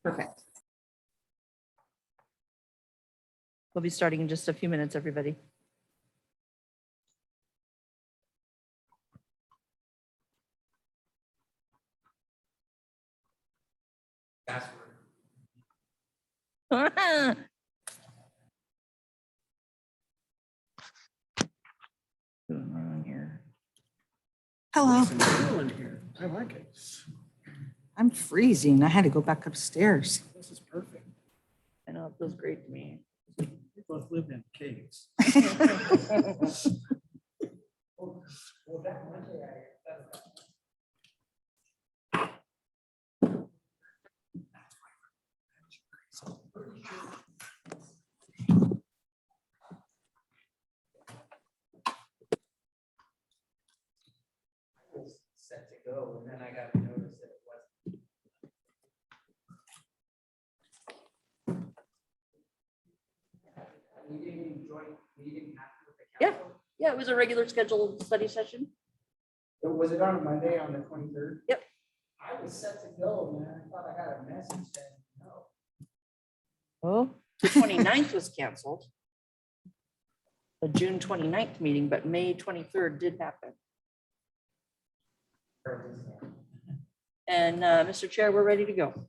Perfect. We'll be starting in just a few minutes, everybody. Hello. I like it. I'm freezing. I had to go back upstairs. This is perfect. I know, it feels great to me. We both live in caves. Set to go, and then I got notice that it wasn't. We didn't join, we didn't have to with the Yeah. council. Yeah, it was a regular scheduled study session. Was it on a Monday on the 23rd? Yep. I was set to go, and then I thought I got a message saying no. Oh. The 29th was canceled. The June 29th meeting, but May 23rd did happen. And Mr. Chair, we're ready to go.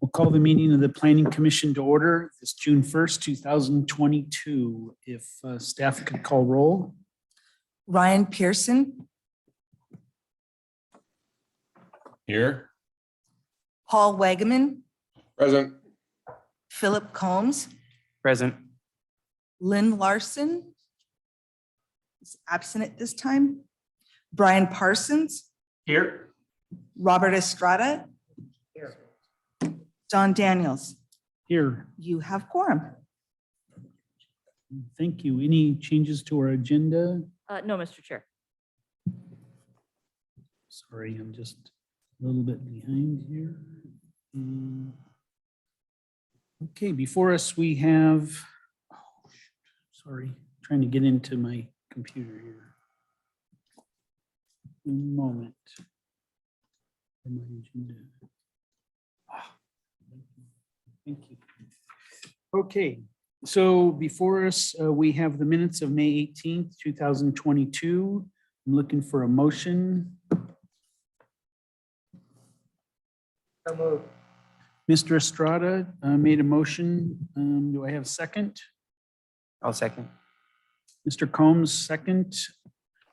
We'll call the meeting of the Planning Commission to order. It's June 1st, 2022. If staff could call roll. Ryan Pearson, Here. Paul Wagaman, Present. Philip Combs, Present. Lynn Larson is absent at this time. Brian Parsons, Here. Robert Estrada, Here. John Daniels. Here. You have quorum. Thank you. Any changes to our agenda? No, Mr. Chair. Sorry, I'm just a little bit behind here. Okay, before us, we have, oh, shoot, sorry, trying to get into my computer here. One moment. For my agenda. Ah, Thank you. Okay, so before us, we have the minutes of May 18th, 2022. I'm looking for a motion. So moved. Mr. Estrada made a motion. Do I have a second? I'll second. Mr. Combs, second.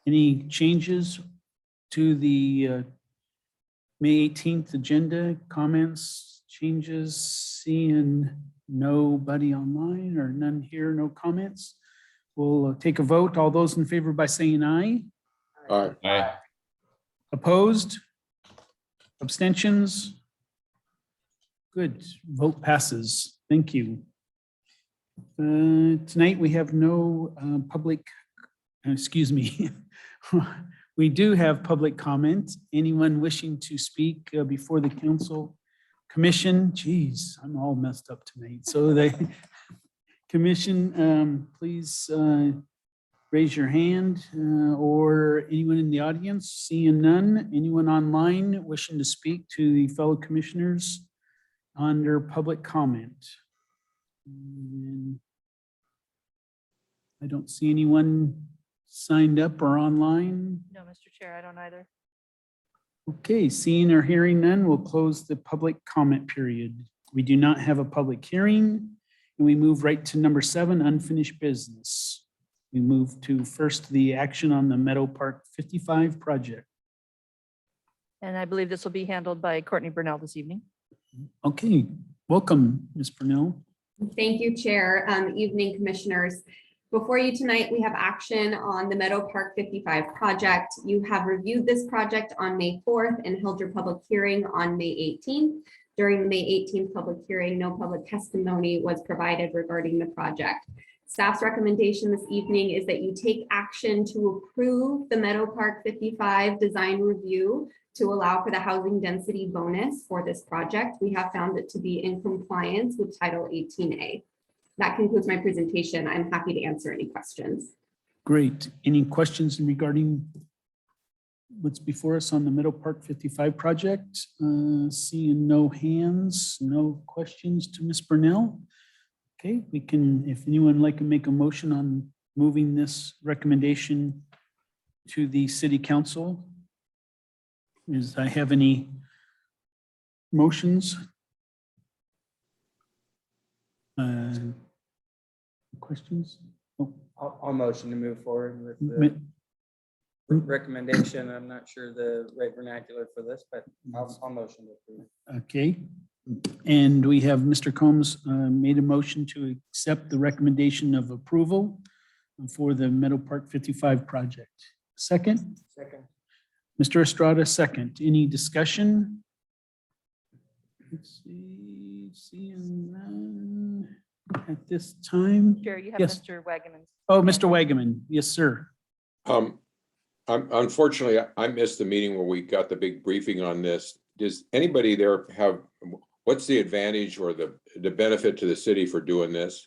Any changes to the May 18th agenda? Comments, changes? Seeing nobody online or none here, no comments. We'll take a vote. All those in favor by saying aye. Aye. Opposed? Abstentions? Good, vote passes. Thank you. Tonight, we have no public, excuse me. We do have public comment. Anyone wishing to speak before the council commission? Geez, I'm all messed up tonight. So the commission, please raise your hand or anyone in the audience, seeing none. Anyone online wishing to speak to the fellow commissioners under public comment? And I don't see anyone signed up or online. No, Mr. Chair, I don't either. Okay, seeing or hearing none, we'll close the public comment period. We do not have a public hearing, and we move right to number 7, unfinished business. We move to first the action on the Meadow Park 55 project. And I believe this will be handled by Courtney Burnell this evening. Okay, welcome, Ms. Purnell. Thank you, Chair. Evening, Commissioners. Before you tonight, we have action on the Meadow Park 55 project. You have reviewed this project on May 4th and held your public hearing on May 18th. During the May 18th public hearing, no public testimony was provided regarding the project. Staff's recommendation this evening is that you take action to approve the Meadow Park 55 design review to allow for the housing density bonus for this project. We have found it to be in compliance with Title 18A. That concludes my presentation. I'm happy to answer any questions. Great. Any questions regarding what's before us on the Meadow Park 55 project. Seeing no hands, no questions to Ms. Burnell. Okay, we can, if anyone would like to make a motion on moving this recommendation to the city council. Is I have any motions? Questions? Oh, I'll motion to move forward with ma- the recommendation. I'm not sure the right vernacular for this, but I'll motion to approve. Okay, and we have Mr. Combs made a motion to accept the recommendation of approval for the Meadow Park 55 project. Second, Second. Mr. Estrada, second. Any discussion? Let's see, seeing none at this time. Chair, you have Yes. Mr. Wagaman. Oh, Mr. Wagaman, yes, sir. Unfortunately, I missed the meeting where we got the big briefing on this. Does anybody there have, what's the advantage or the benefit to the city for doing this?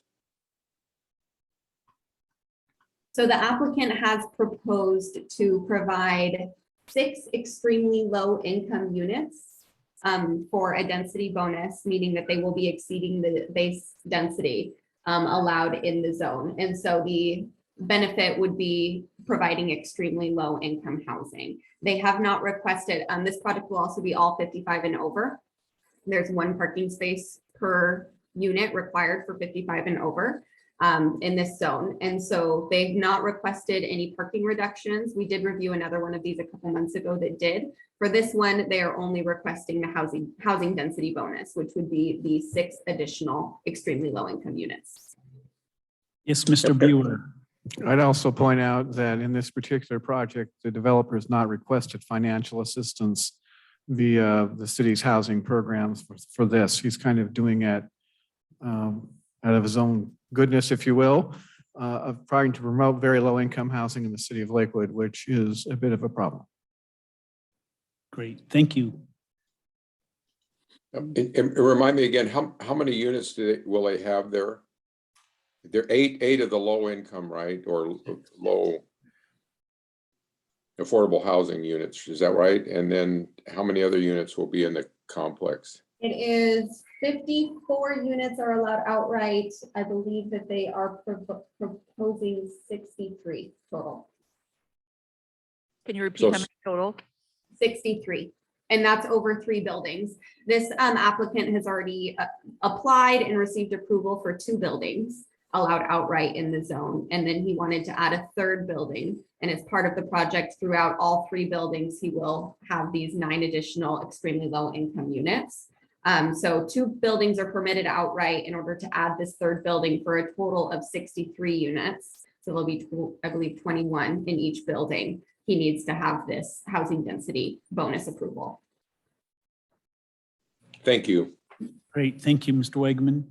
So the applicant has proposed to provide 6 extremely low income units for a density bonus, meaning that they will be exceeding the base density allowed in the zone. And so the benefit would be providing extremely low income housing. They have not requested, this project will also be all 55 and over. There's 1 parking space per unit required for 55 and over in this zone. And so they've not requested any parking reductions. We did review another one of these a couple months ago that did. For this one, they are only requesting the housing density bonus, which would be the 6 additional extremely low income units. Yes, Mr. Brewer. I'd also point out that in this particular project, the developer has not requested financial assistance via the city's housing programs for this. He's kind of doing it out of his own goodness, if you will, of trying to promote very low income housing in the city of Lakewood, which is a bit of a problem. Great, thank you. And remind me again, how many units will they have there? There are eight of the low income, right? Or low affordable housing units, is that right? And then how many other units will be in the complex? It is 54 units are allowed outright. I believe that they are proposing 63 total. Can you repeat So how many total? 63, and that's over 3 buildings. This applicant has already applied and received approval for 2 buildings allowed outright in the zone. And then he wanted to add a 3rd building. And as part of the project, throughout all 3 buildings, he will have these 9 additional extremely low income units. So 2 buildings are permitted outright in order to add this 3rd building for a total of 63 units. So there'll be, I believe, 21 in each building. He needs to have this housing density bonus approval. Thank you. Great, thank you, Mr. Wegman.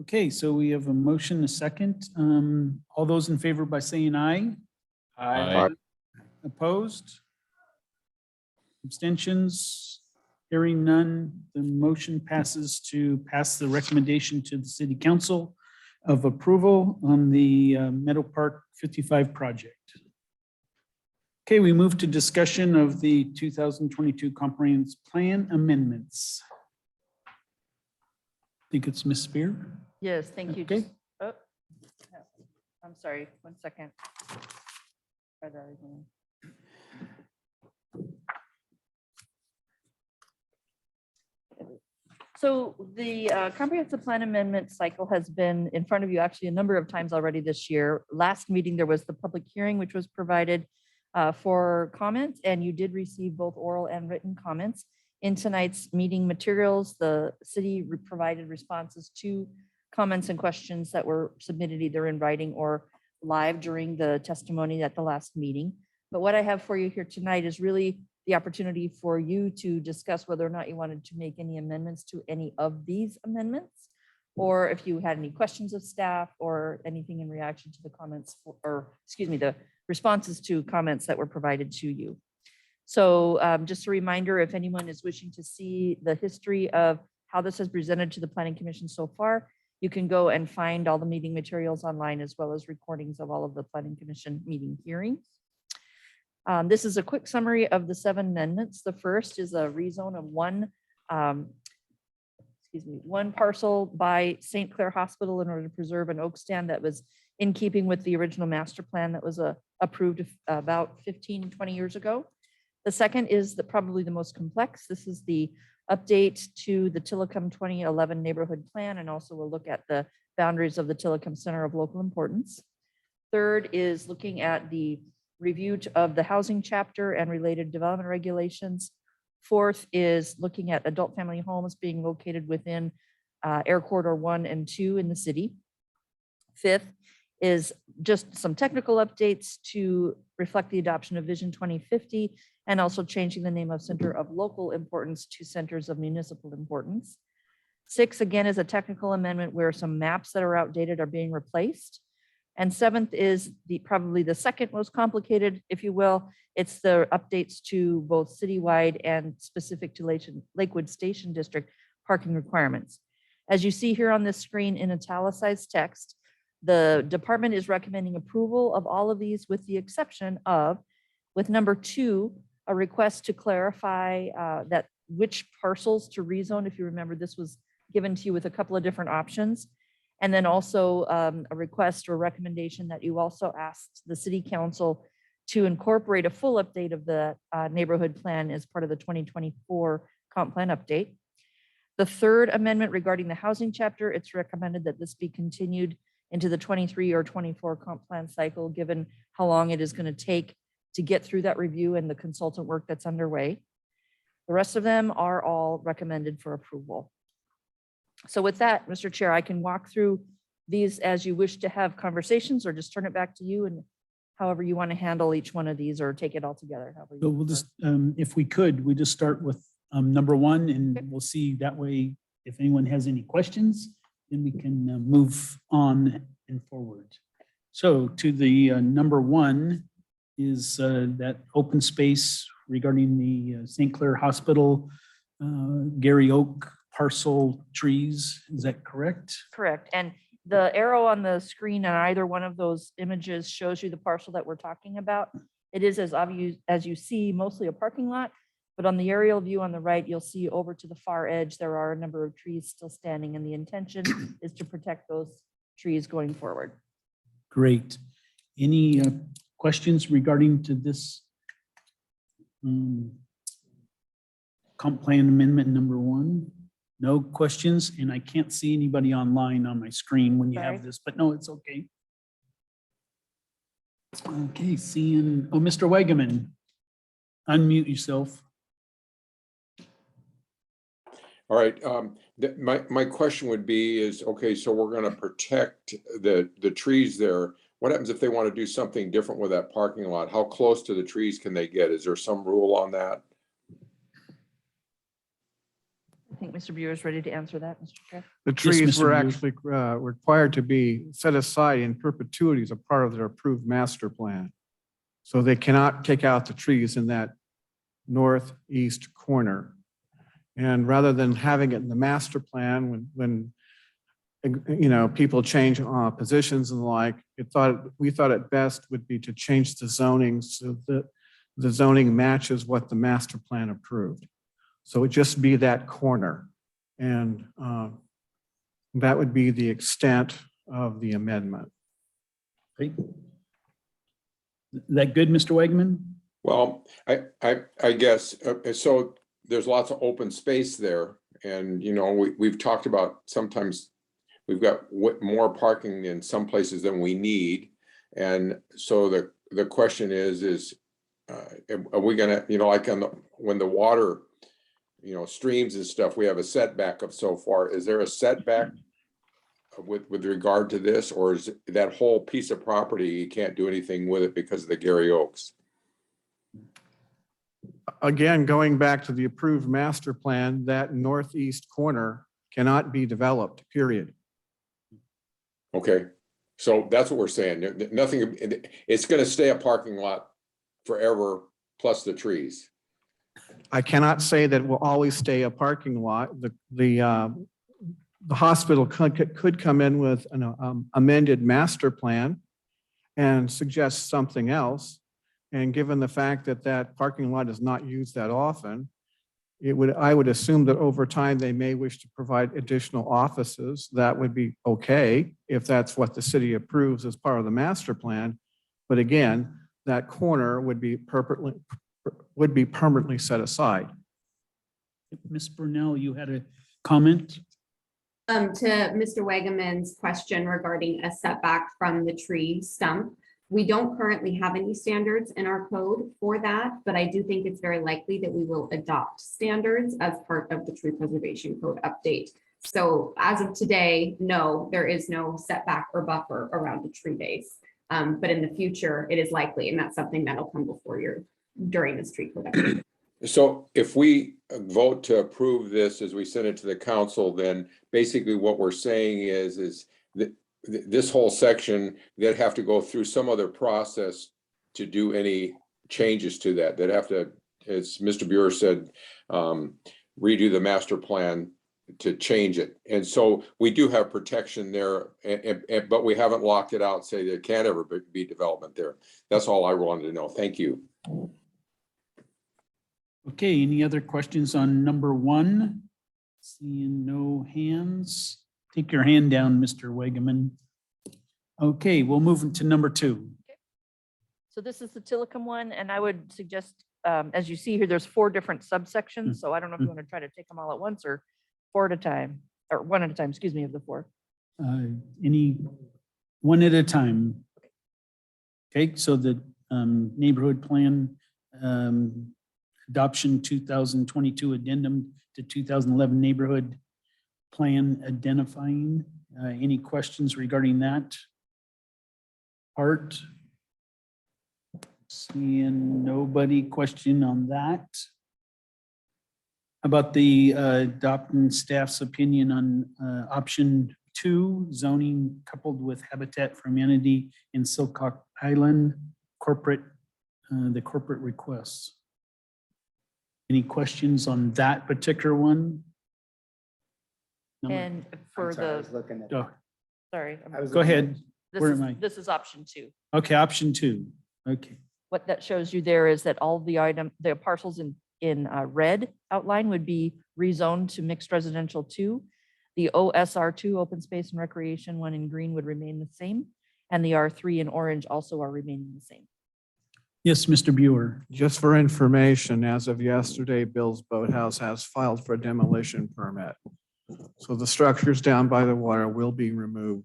Okay, so we have a motion, a second. All those in favor by saying aye? Aye. Opposed? Abstentions? Hearing none, the motion passes to pass the recommendation to the city council of approval on the Meadow Park 55 project. Okay, we move to discussion of the 2022 comprehensive plan amendments. I think it's Ms. Spear. Yes, thank you. Okay. Just- oh, I'm sorry, 1 second. Try that again. So the comprehensive plan amendment cycle has been in front of you actually a number of times already this year. Last meeting, there was the public hearing, which was provided for comments, and you did receive both oral and written comments. In tonight's meeting materials, the city provided responses to comments and questions that were submitted either in writing or live during the testimony at the last meeting. But what I have for you here tonight is really the opportunity for you to discuss whether or not you wanted to make any amendments to any of these amendments, or if you had any questions of staff or anything in reaction to the comments, or excuse me, the responses to comments that were provided to you. So just a reminder, if anyone is wishing to see the history of how this has presented to the Planning Commission so far, you can go and find all the meeting materials online, as well as recordings of all of the Planning Commission meeting hearings. This is a quick summary of the 7 amendments. The first is a rezone of one parcel by St. Clair Hospital in order to preserve an oak stand that was in keeping with the original master plan that was approved about 15, 20 years ago. The second is probably the most complex. This is the update to the Tillicum 2011 neighborhood plan, and also we'll look at the boundaries of the Tillicum Center of Local Importance. Third is looking at the review of the housing chapter and related development regulations. Fourth is looking at adult family homes being located within Air Corridor 1 and 2 in the city. Fifth is just some technical updates to reflect the adoption of Vision 2050 and also changing the name of Center of Local Importance to Centers of Municipal Importance. Six, again, is a technical amendment where some maps that are outdated are being replaced. And seventh is probably the second most complicated, if you will. It's the updates to both citywide and specific to Lakewood Station District parking requirements. As you see here on this screen in italicized text, the department is recommending approval of all of these with the exception of, with number 2, a request to clarify that which parcels to rezone. If you remember, this was given to you with a couple of different options. And then also a request or recommendation that you also asked the city council to incorporate a full update of the neighborhood plan as part of the 2024 comp plan update. The third amendment regarding the housing chapter, it's recommended that this be continued into the 23 or 24 comp plan cycle, given how long it is going to take to get through that review and the consultant work that's underway. The rest of them are all recommended for approval. So with that, Mr. Chair, I can walk through these as you wish to have conversations, or just turn it back to you and however you want to handle each one of these, or take it all together. however you So we'll prefer. just, if we could, we just start with number 1, and Okay. we'll see that way if anyone has any questions, then we can move on and forward. So to the number 1 is that open space regarding the St. Clair Hospital, Gary Oak parcel trees. Is that correct? Correct. And the arrow on the screen on either one of those images shows you the parcel that we're talking about. It is, as obvious as you see, mostly a parking lot, but on the aerial view on the right, you'll see over to the far edge, there are a number of trees still standing, and the intention is to protect those trees going forward. Great. Any questions regarding to this comp plan amendment number 1? No questions, and I can't see anybody online on my screen when you Sorry. have this, but no, it's okay. Okay, seeing, Mr. Wagaman, unmute yourself. All right, my question would be is, okay, so we're gonna protect the trees there. What happens if they want to do something different with that parking lot? How close to the trees can they get? Is there some rule on that? I think Mr. Buer is ready to answer that, Mr. Chair. The Yes, trees Mr. were Buer. actually required to be set aside in perpetuity as a part of their approved master plan. So they cannot take out the trees in that northeast corner. And rather than having it in the master plan, when people change positions and the like, we thought it best would be to change the zoning so that the zoning matches what the master plan approved. So it just be that corner. And that would be the extent of the amendment. Great. That good, Mr. Wagaman? Well, I guess, so there's lots of open space there. And, we've talked about sometimes we've got more parking in some places than we need. And so the question is, are we gonna, like when the water, streams and stuff, we have a setback of so far. Is there a setback with regard to this, or is that whole piece of property, you can't do anything with it because of the Gary Oaks? Again, going back to the approved master plan, that northeast corner cannot be developed, period. Okay, so that's what we're saying. Nothing, it's gonna stay a parking lot forever, plus the trees. I cannot say that it will always stay a parking lot. The hospital could come in with an amended master plan and suggest something else. And given the fact that that parking lot is not used that often, I would assume that over time, they may wish to provide additional offices. That would be okay if that's what the city approves as part of the master plan. But again, that corner would be permanently set aside. Ms. Brunel, you had a comment? To Mr. Wagaman's question regarding a setback from the tree stump, we don't currently have any standards in our code for that, but I do think it's very likely that we will adopt standards as part of the tree preservation code update. So as of today, no, there is no setback or buffer around the tree base. But in the future, it is likely, and that's something that'll come before you during this tree code update. So if we vote to approve this as we send it to the council, then basically what we're saying is that this whole section, they'd have to go through some other process to do any changes to that. They'd have to, as Mr. Buer said, redo the master plan to change it. And so we do have protection there, but we haven't locked it out, say there can't ever be development there. That's all I wanted to know. Thank you. Okay, any other questions on number 1? Seeing no hands. Take your hand down, Mr. Wagaman. Okay, we'll move into number 2. So this is the Tillicum one, and I would suggest, as you see here, there's 4 different subsections. So I don't know if you want to try to take them all at once or 4 at a time, or 1 at a time, excuse me, of the 4. Any one at a time? Okay, so the neighborhood plan adoption 2022 addendum to 2011 neighborhood plan identifying. Any questions regarding that part? Seeing nobody question on that. How about the adopting staff's opinion on option 2, zoning coupled with Habitat for Humanity in Silcock Island corporate, the corporate requests? Any questions on that particular one? And for I'm sorry, I the, was looking at. Oh, sorry. I was go looking at- ahead. This Where is, am I? this is option 2. Okay, option 2. Okay. What that shows you there is that all the parcels in red outline would be rezoned to mixed residential 2. The OSR2, open space and recreation one in green would remain the same. And the R3 in orange also are remaining the same. Yes, Mr. Buer. Just for information, as of yesterday, Bill's Boathouse has filed for a demolition permit. So the structures down by the water will be removed,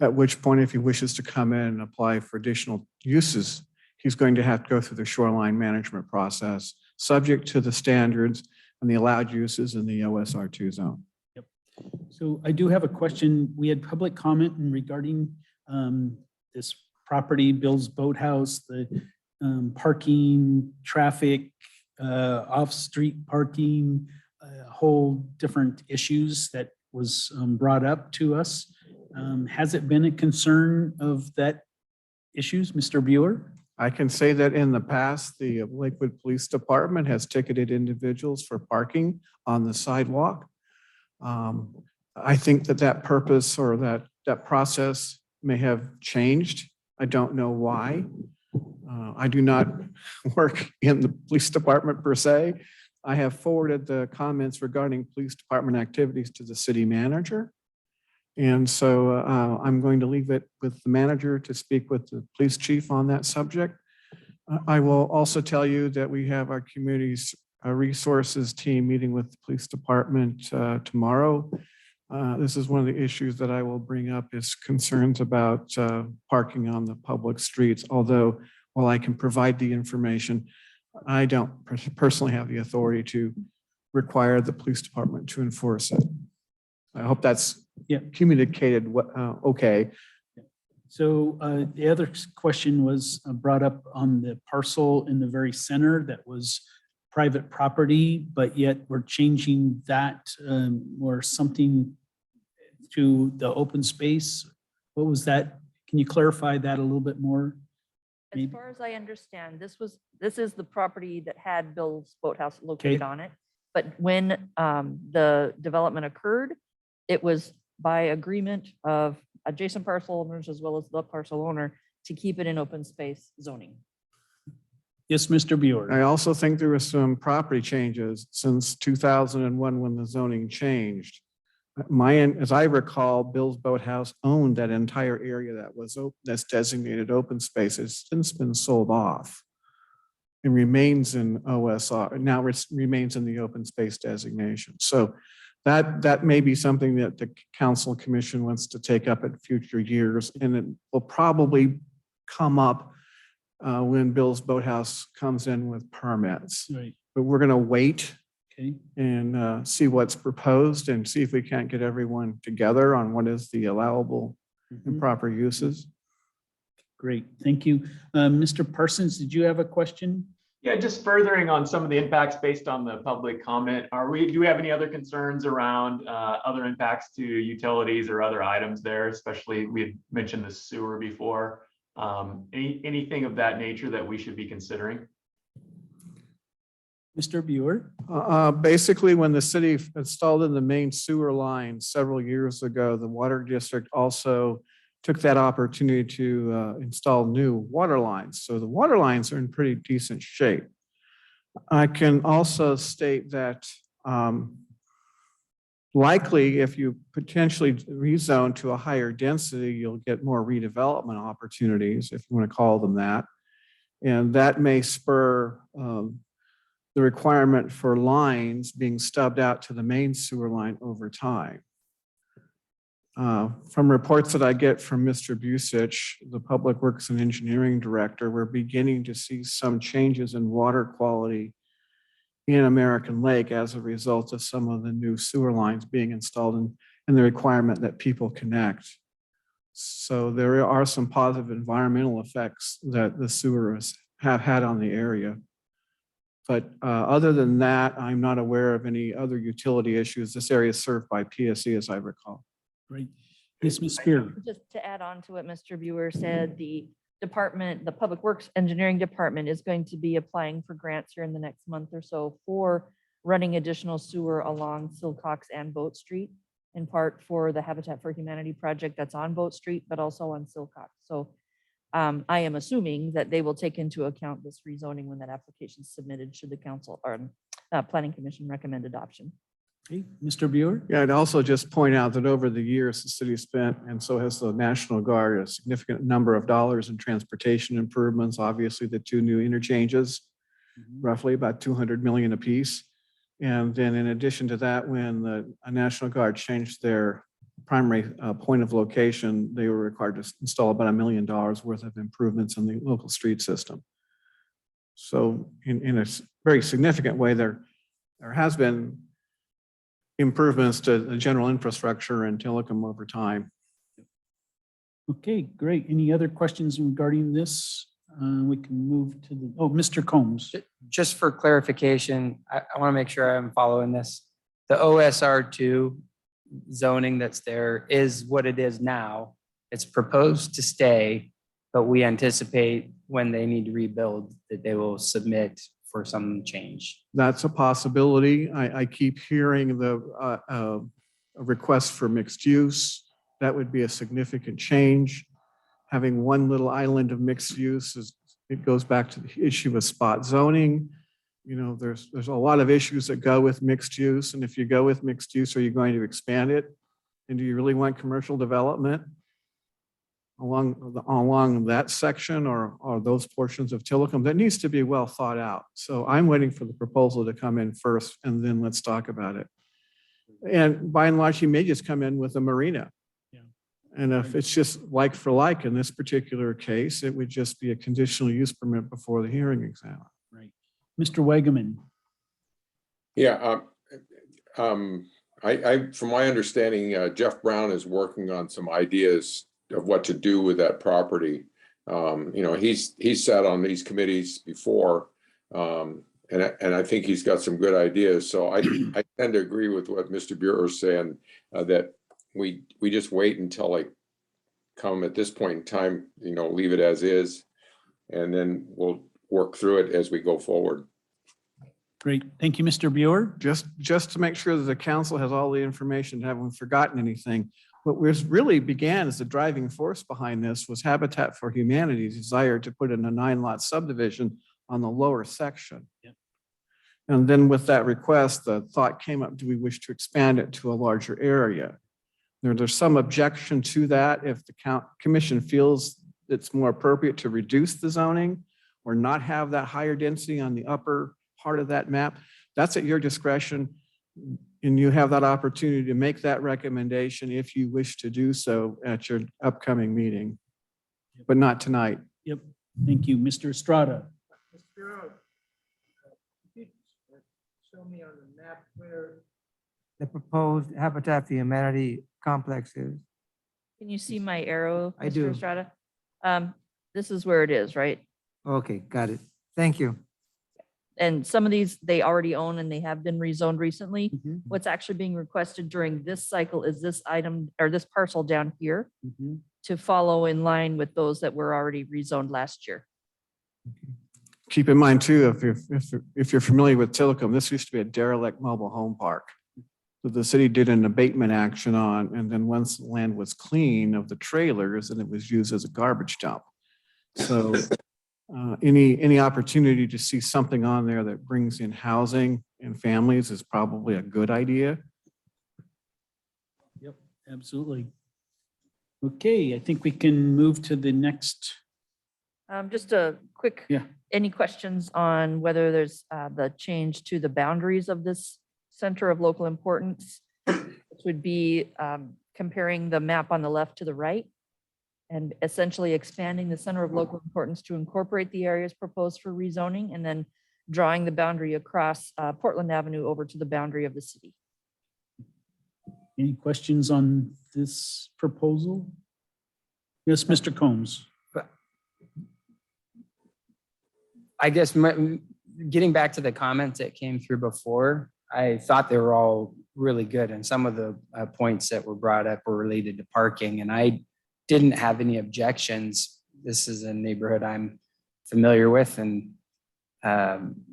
at which point if he wishes to come in and apply for additional uses, he's going to have to go through the shoreline management process, subject to the standards and the allowed uses in the OSR2 zone. So I do have a question. We had public comment regarding this property, Bill's Boathouse, the parking, traffic, off-street parking, whole different issues that was brought up to us. Has it been a concern of that issues, Mr. Buer? I can say that in the past, the Lakewood Police Department has ticketed individuals for parking on the sidewalk. I think that purpose or that process may have changed. I don't know why. I do not work in the police department per se. I have forwarded the comments regarding police department activities to the city manager. And so I'm going to leave it with the manager to speak with the police chief on that subject. I will also tell you that we have our community's resources team meeting with the police department tomorrow. This is one of the issues that I will bring up is concerns about parking on the public streets. Although while I can provide the information, I don't personally have the authority to require the police department to enforce it. I hope that's communicated okay. So the other question was brought up on the parcel in the very center that was private property, but yet we're changing that or something to the open space. What was that? Can you clarify that a little bit more? As Maybe. far as I understand, this is the property that had Bill's Boathouse located on it. But when the development occurred, it was by agreement of adjacent parcel owners as well as the parcel owner to keep it in open space zoning. Yes, Mr. Buer. I also think there were some property changes since 2001 when the zoning changed. As I recall, Bill's Boathouse owned that entire area that's designated open space. It's since been sold off. It remains in OSR, now it remains in the open space designation. So that may be something that the council commission wants to take up at future years, and it will probably come up when Bill's Boathouse comes in with permits. Right, But we're going to wait okay. and see what's proposed and see if we can't get everyone together on what is the allowable and Mhm. proper uses. Great, thank you. Mr. Parsons, did you have a question? Yeah, just furthering on some of the impacts based on the public comment, do we have any other concerns around other impacts to utilities or other items there? Especially, we had mentioned the sewer before. Anything of that nature that we should be considering? Mr. Buer? Basically, when the city installed in the main sewer line several years ago, the water district also took that opportunity to install new water lines. So the water lines are in pretty decent shape. I can also state that likely if you potentially rezone to a higher density, you'll get more redevelopment opportunities, if you want to call them that. And that may spur the requirement for lines being stubbed out to the main sewer line over time. From reports that I get from Mr. Busich, the Public Works and Engineering Director, we're beginning to see some changes in water quality in American Lake as a result of some of the new sewer lines being installed and the requirement that people connect. So there are some positive environmental effects that the sewers have had on the area. But other than that, I'm not aware of any other utility issues. This area is served by PSE, as I recall. Great. Yes, Ms. Spear. Just to add on to what Mr. Buer said, the department, the Public Works Engineering Department is going to be applying for grants here in the next month or so for running additional sewer along Silcox and Boat Street, in part for the Habitat for Humanity project that's on Boat Street, but also on Silcox. So I am assuming that they will take into account this rezoning when that application is submitted, should the council or planning commission recommend adoption. Okay, Mr. Buer? Yeah, I'd also just point out that over the years, the city spent, and so has the National Guard, a significant number of dollars in transportation improvements. Obviously, the two new interchanges, roughly about 200 million apiece. And then in addition to that, when the National Guard changed their primary point of location, they were required to install about $1 million worth of improvements in the local street system. So in a very significant way, there has been improvements to the general infrastructure in Tillicum over time. Okay, great. Any other questions regarding this? We can move to the, Mr. Combs. Just for clarification, I want to make sure I'm following this. The OSR2 zoning that's there is what it is now. It's proposed to stay, but we anticipate when they need to rebuild that they will submit for some change. That's a possibility. I keep hearing the a request for mixed use. That would be a significant change. Having one little island of mixed use it goes back to the issue of spot zoning. You know, there's a lot of issues that go with mixed use. And if you go with mixed use, are you going to expand it? And do you really want commercial development along that section or those portions of Tillicum? That needs to be well thought out. So I'm waiting for the proposal to come in first, and then let's talk about it. And by and large, he may just come in with a marina. Yeah. And if it's just like for like in this particular case, it would just be a conditional use permit before the hearing exam. Right. Mr. Wagaman. Yeah, from my understanding, Jeff Brown is working on some ideas of what to do with that property. You know, he's sat on these committees before, and I think he's got some good ideas. So I tend to agree with what Mr. Buer is saying, that we just wait until like come at this point in time, you know, leave it as is, and then we'll work through it as we go forward. Great. Thank you, Mr. Buer. Just to make sure that the council has all the information, haven't forgotten anything. What was really began as the driving force behind this was Habitat for Humanity's desire to put in a 9-lot subdivision on the lower section. Yep. And then with that request, the thought came up, do we wish to expand it to a larger area? There's some objection to that if the commission feels it's more appropriate to reduce the zoning or not have that higher density on the upper part of that map. That's at your discretion. And you have that opportunity to make that recommendation if you wish to do so at your upcoming meeting, but not tonight. Yep, thank you. Mr. Estrada. Show me on the map where the proposed Habitat for Humanity complex is. Can you see my arrow, I Mr. do. Estrada? This is where it is, right? Okay, got it. Thank you. And some of these they already own and they have been rezoned recently. Mhm, What's actually being requested during this cycle is this item or this parcel down here mhm. to follow in line with those that were already rezoned last year. Keep in mind too, if you're familiar with Tillicum, this used to be a derelict mobile home park. So the city did an abatement action on, and then once the land was clean of the trailers, and it was used as a garbage dump. So any opportunity to see something on there that brings in housing and families is probably a good idea. Yep, absolutely. Okay, I think we can move to the next. Just a quick, Yeah. any questions on whether there's the change to the boundaries of this center of local importance? Which would be comparing the map on the left to the right and essentially expanding the center of local importance to incorporate the areas proposed for rezoning and then drawing the boundary across Portland Avenue over to the boundary of the city. Any questions on this proposal? Yes, Mr. Combs. I guess getting back to the comments that came through before, I thought they were all really good. And some of the points that were brought up were related to parking, and I didn't have any objections. This is a neighborhood I'm familiar with, and I'm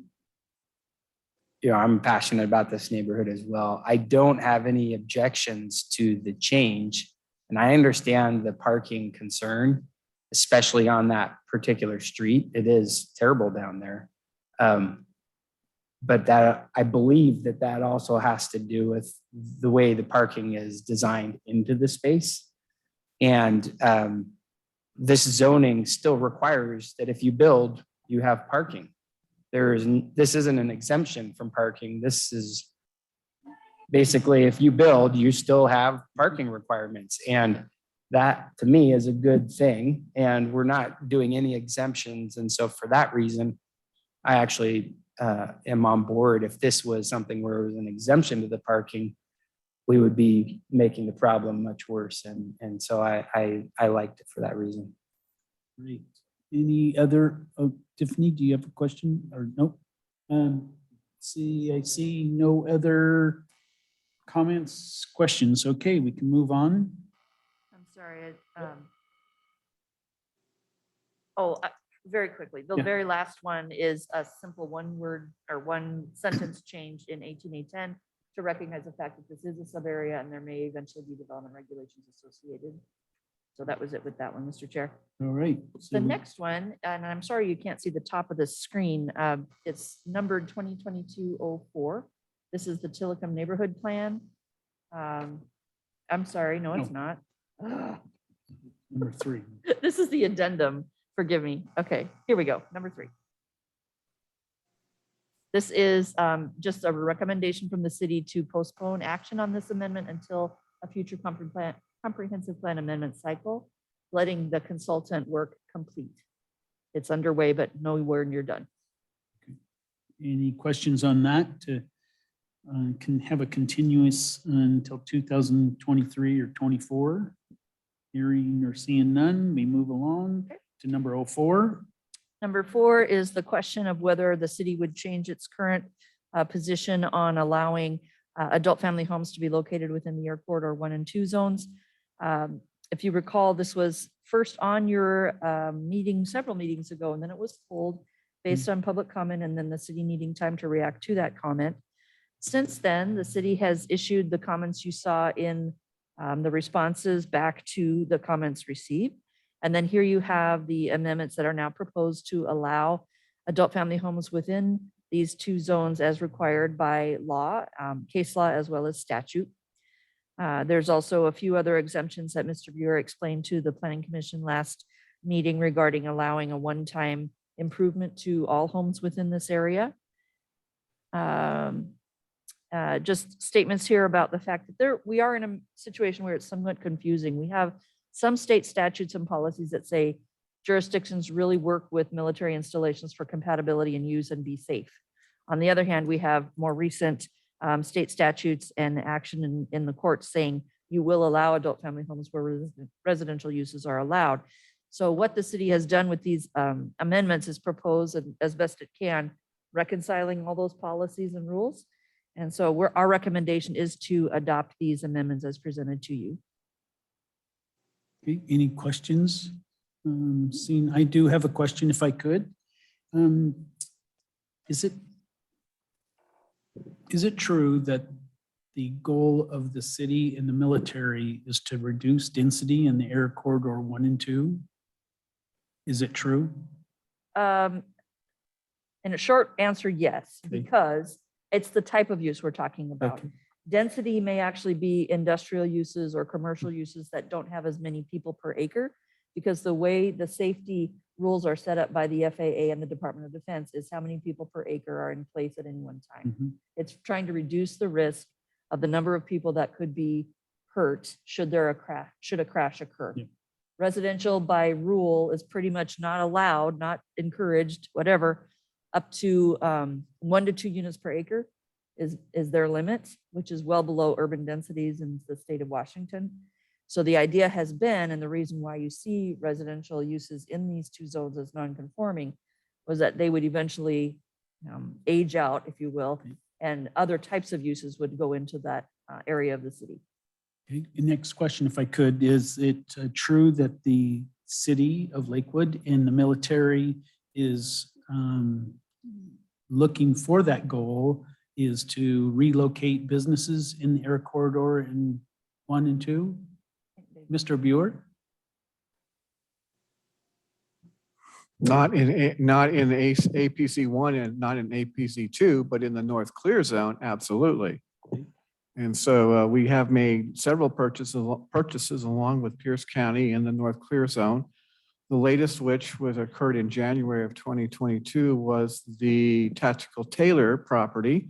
passionate about this neighborhood as well. I don't have any objections to the change, and I understand the parking concern, especially on that particular street. It is terrible down there. But that, I believe that also has to do with the way the parking is designed into the space. And this zoning still requires that if you build, you have parking. This isn't an exemption from parking. This is basically, if you build, you still have parking requirements. And that to me is a good thing. And we're not doing any exemptions. And so for that reason, I actually am on board. If this was something where it was an exemption to the parking, we would be making the problem much worse. And so I liked it for that reason. Great. Any other, Tiffany, do you have a question or no? I see no other comments, questions. Okay, we can move on. I'm sorry. Very quickly, the Yeah. very last one is a simple one word or one sentence change in 18A10 to recognize the fact that this is a sub area and there may eventually be development regulations associated. So that was it with that one, Mr. Chair. All right. The next one, and I'm sorry you can't see the top of the screen, it's numbered 2022-04. This is the Tillicum Neighborhood Plan. I'm sorry, no, it's not. Number 3. This is the addendum. Forgive me. Okay, here we go. Number 3. This is just a recommendation from the city to postpone action on this amendment until a future comprehensive plan amendment cycle, letting the consultant work complete. It's underway, but nowhere near done. Any questions on that? Can have a continuous until 2023 or 24? Hearing or seeing none, we move along to number 04. Number 4 is the question of whether the city would change its current position on allowing adult family homes to be located within the Air Corridor 1 and 2 zones. If you recall, this was first on your meeting several meetings ago, and then it was pulled based on public comment and then the city needing time to react to that comment. Since then, the city has issued the comments you saw in the responses back to the comments received. And then here you have the amendments that are now proposed to allow adult family homes within these two zones as required by law, case law, as well as statute. There's also a few other exemptions that Mr. Buer explained to the Planning Commission last meeting regarding allowing a one-time improvement to all homes within this area. Just statements here about the fact that we are in a situation where it's somewhat confusing. We have some state statutes and policies that say jurisdictions really work with military installations for compatibility and use and be safe. On the other hand, we have more recent state statutes and action in the courts saying you will allow adult family homes where residential uses are allowed. So what the city has done with these amendments is propose as best it can, reconciling all those policies and rules. And so our recommendation is to adopt these amendments as presented to you. Okay, any questions? Seeing, I do have a question if I could. Is it true that the goal of the city and the military is to reduce density in the air corridor 1 and 2? Is it true? In a short answer, yes, Okay. because it's the type of use we're talking about. Okay. Density may actually be industrial uses or commercial uses that don't have as many people per acre, because the way the safety rules are set up by the FAA and the Department of Defense is how many people per acre are in place at any one time. Mhm. It's trying to reduce the risk of the number of people that could be hurt should a crash occur. Yeah. Residential by rule is pretty much not allowed, not encouraged, whatever, up to 1 to 2 units per acre is their limit, which is well below urban densities in the state of Washington. So the idea has been, and the reason why you see residential uses in these two zones as non-conforming was that they would eventually age out, if you will, and other types of uses would go into that area of the city. Okay, the next question, if I could, is it true that the city of Lakewood and the military is looking for that goal is to relocate businesses in the air corridor in 1 and 2? Mr. Buer? Not in APC 1 and not in APC 2, but in the North Clear Zone, absolutely. And so we have made several purchases along with Pierce County in the North Clear Zone. The latest, which was occurred in January of 2022, was the Tactical Tailor property.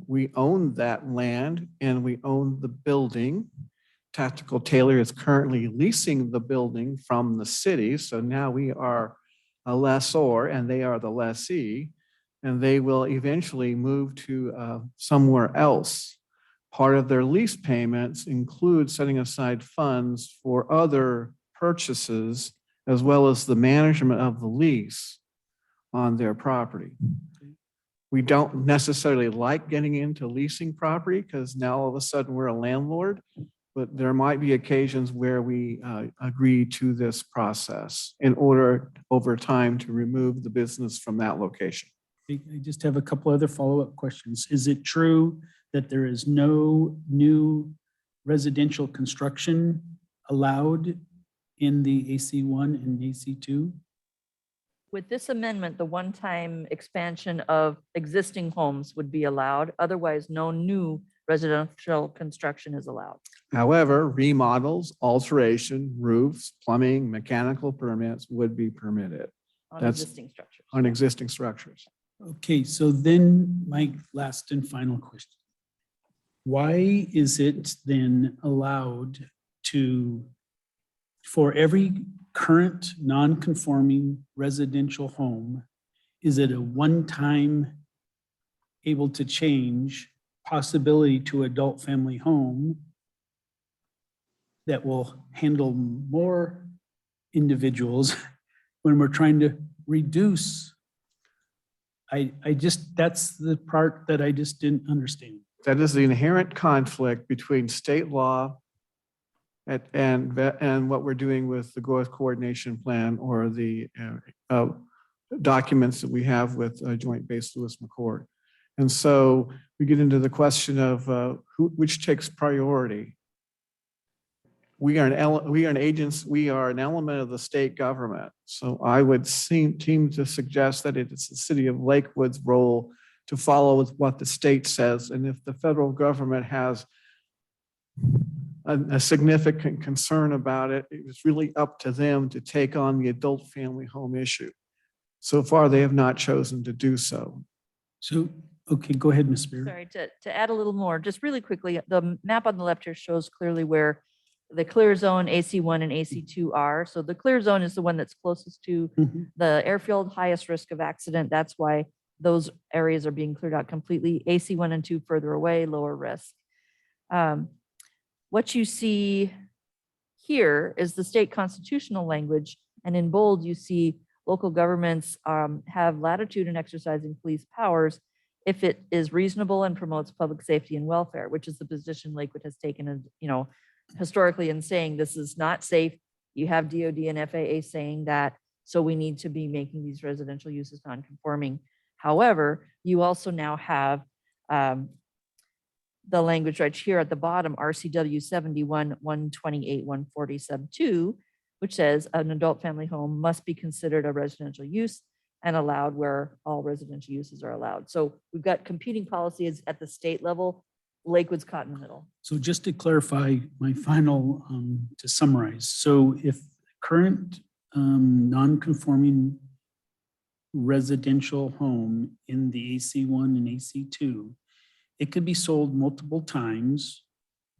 We own that land and we own the building. Tactical Tailor is currently leasing the building from the city. So now we are a lessor and they are the lessee, and they will eventually move to somewhere else. Part of their lease payments include setting aside funds for other purchases as well as the management of the lease on their property. We don't necessarily like getting into leasing property because now all of a sudden we're a landlord, but there might be occasions where we agree to this process in order over time to remove the business from that location. I just have a couple other follow-up questions. Is it true that there is no new residential construction allowed in the AC1 and AC2? With this amendment, the one-time expansion of existing homes would be allowed. Otherwise, no new residential construction is allowed. However, remodels, alteration, roofs, plumbing, mechanical permits would be permitted On That's- existing structures. on existing structures. Okay, so then my last and final question. Why is it then allowed for every current non-conforming residential home, is it a one-time able to change possibility to adult family home that will handle more individuals when we're trying to reduce? That's the part that I just didn't understand. That is the inherent conflict between state law and what we're doing with the growth coordination plan or the documents that we have with Joint Base Lewis McChord. And so we get into the question of which takes priority. we are an agency, we are an element of the state government. So I would seem to suggest that it is the city of Lakewood's role to follow with what the state says. And if the federal government has a significant concern about it, it was really up to them to take on the adult family home issue. So far, they have not chosen to do so. So, okay, go ahead, Ms. Beer. Sorry, to add a little more, just really quickly, the map on the left here shows clearly where the clear zone AC1 and AC2 are. So the clear zone is the one that's closest to Mhm. the airfield, highest risk of accident. That's why those areas are being cleared out completely. AC1 and 2 further away, lower risk. What you see here is the state constitutional language, and in bold, you see local governments have latitude in exercising police powers if it is reasonable and promotes public safety and welfare, which is the position Lakewood has taken, historically in saying this is not safe. You have DOD and FAA saying that, so we need to be making these residential uses non-conforming. However, you also now have the language right here at the bottom, RCW 71-128-140 sub 2, which says an adult family home must be considered a residential use and allowed where all residential uses are allowed. So we've got competing policies at the state level. Lakewood's caught in the middle. So just to clarify my final, to summarize, so if current non-conforming residential home in the AC1 and AC2, it could be sold multiple times,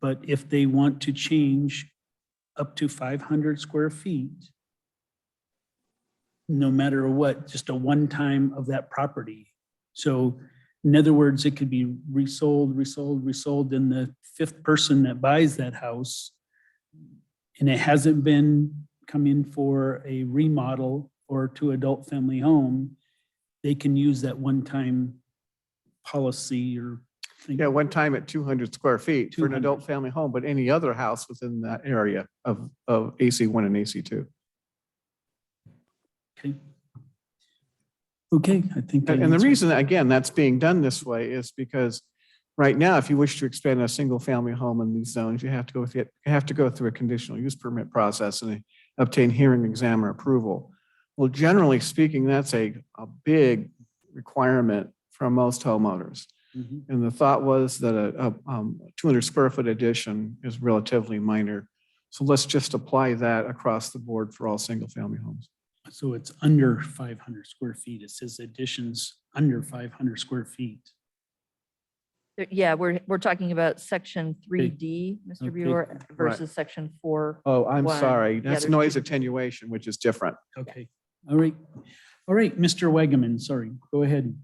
but if they want to change up to 500 square feet, no matter what, just a one time of that property. So in other words, it could be resold, and the fifth person that buys that house, and it hasn't been come in for a remodel or to adult family home, they can use that one-time policy or thing. Yeah, one time at 200 square feet for an 200. adult family home, but any other house within that area of AC1 and AC2. Okay. Okay, I think. I And the answered- reason, again, that's being done this way is because right now, if you wish to expand a single family home in these zones, you have to go through a conditional use permit process and obtain hearing examiner approval. Well, generally speaking, that's a big requirement for most homeowners. Mhm. And the thought was that a 200 square foot addition is relatively minor. So let's just apply that across the board for all single family homes. So it's under 500 square feet. It says additions under 500 square feet. Yeah, we're talking about section 3D, Mr. Okay. Buer, versus section 4. Oh, I'm One. sorry. Yeah, That's there's noise two. attenuation, which is different. Okay, all right. All right, Mr. Wagaman, sorry, go ahead.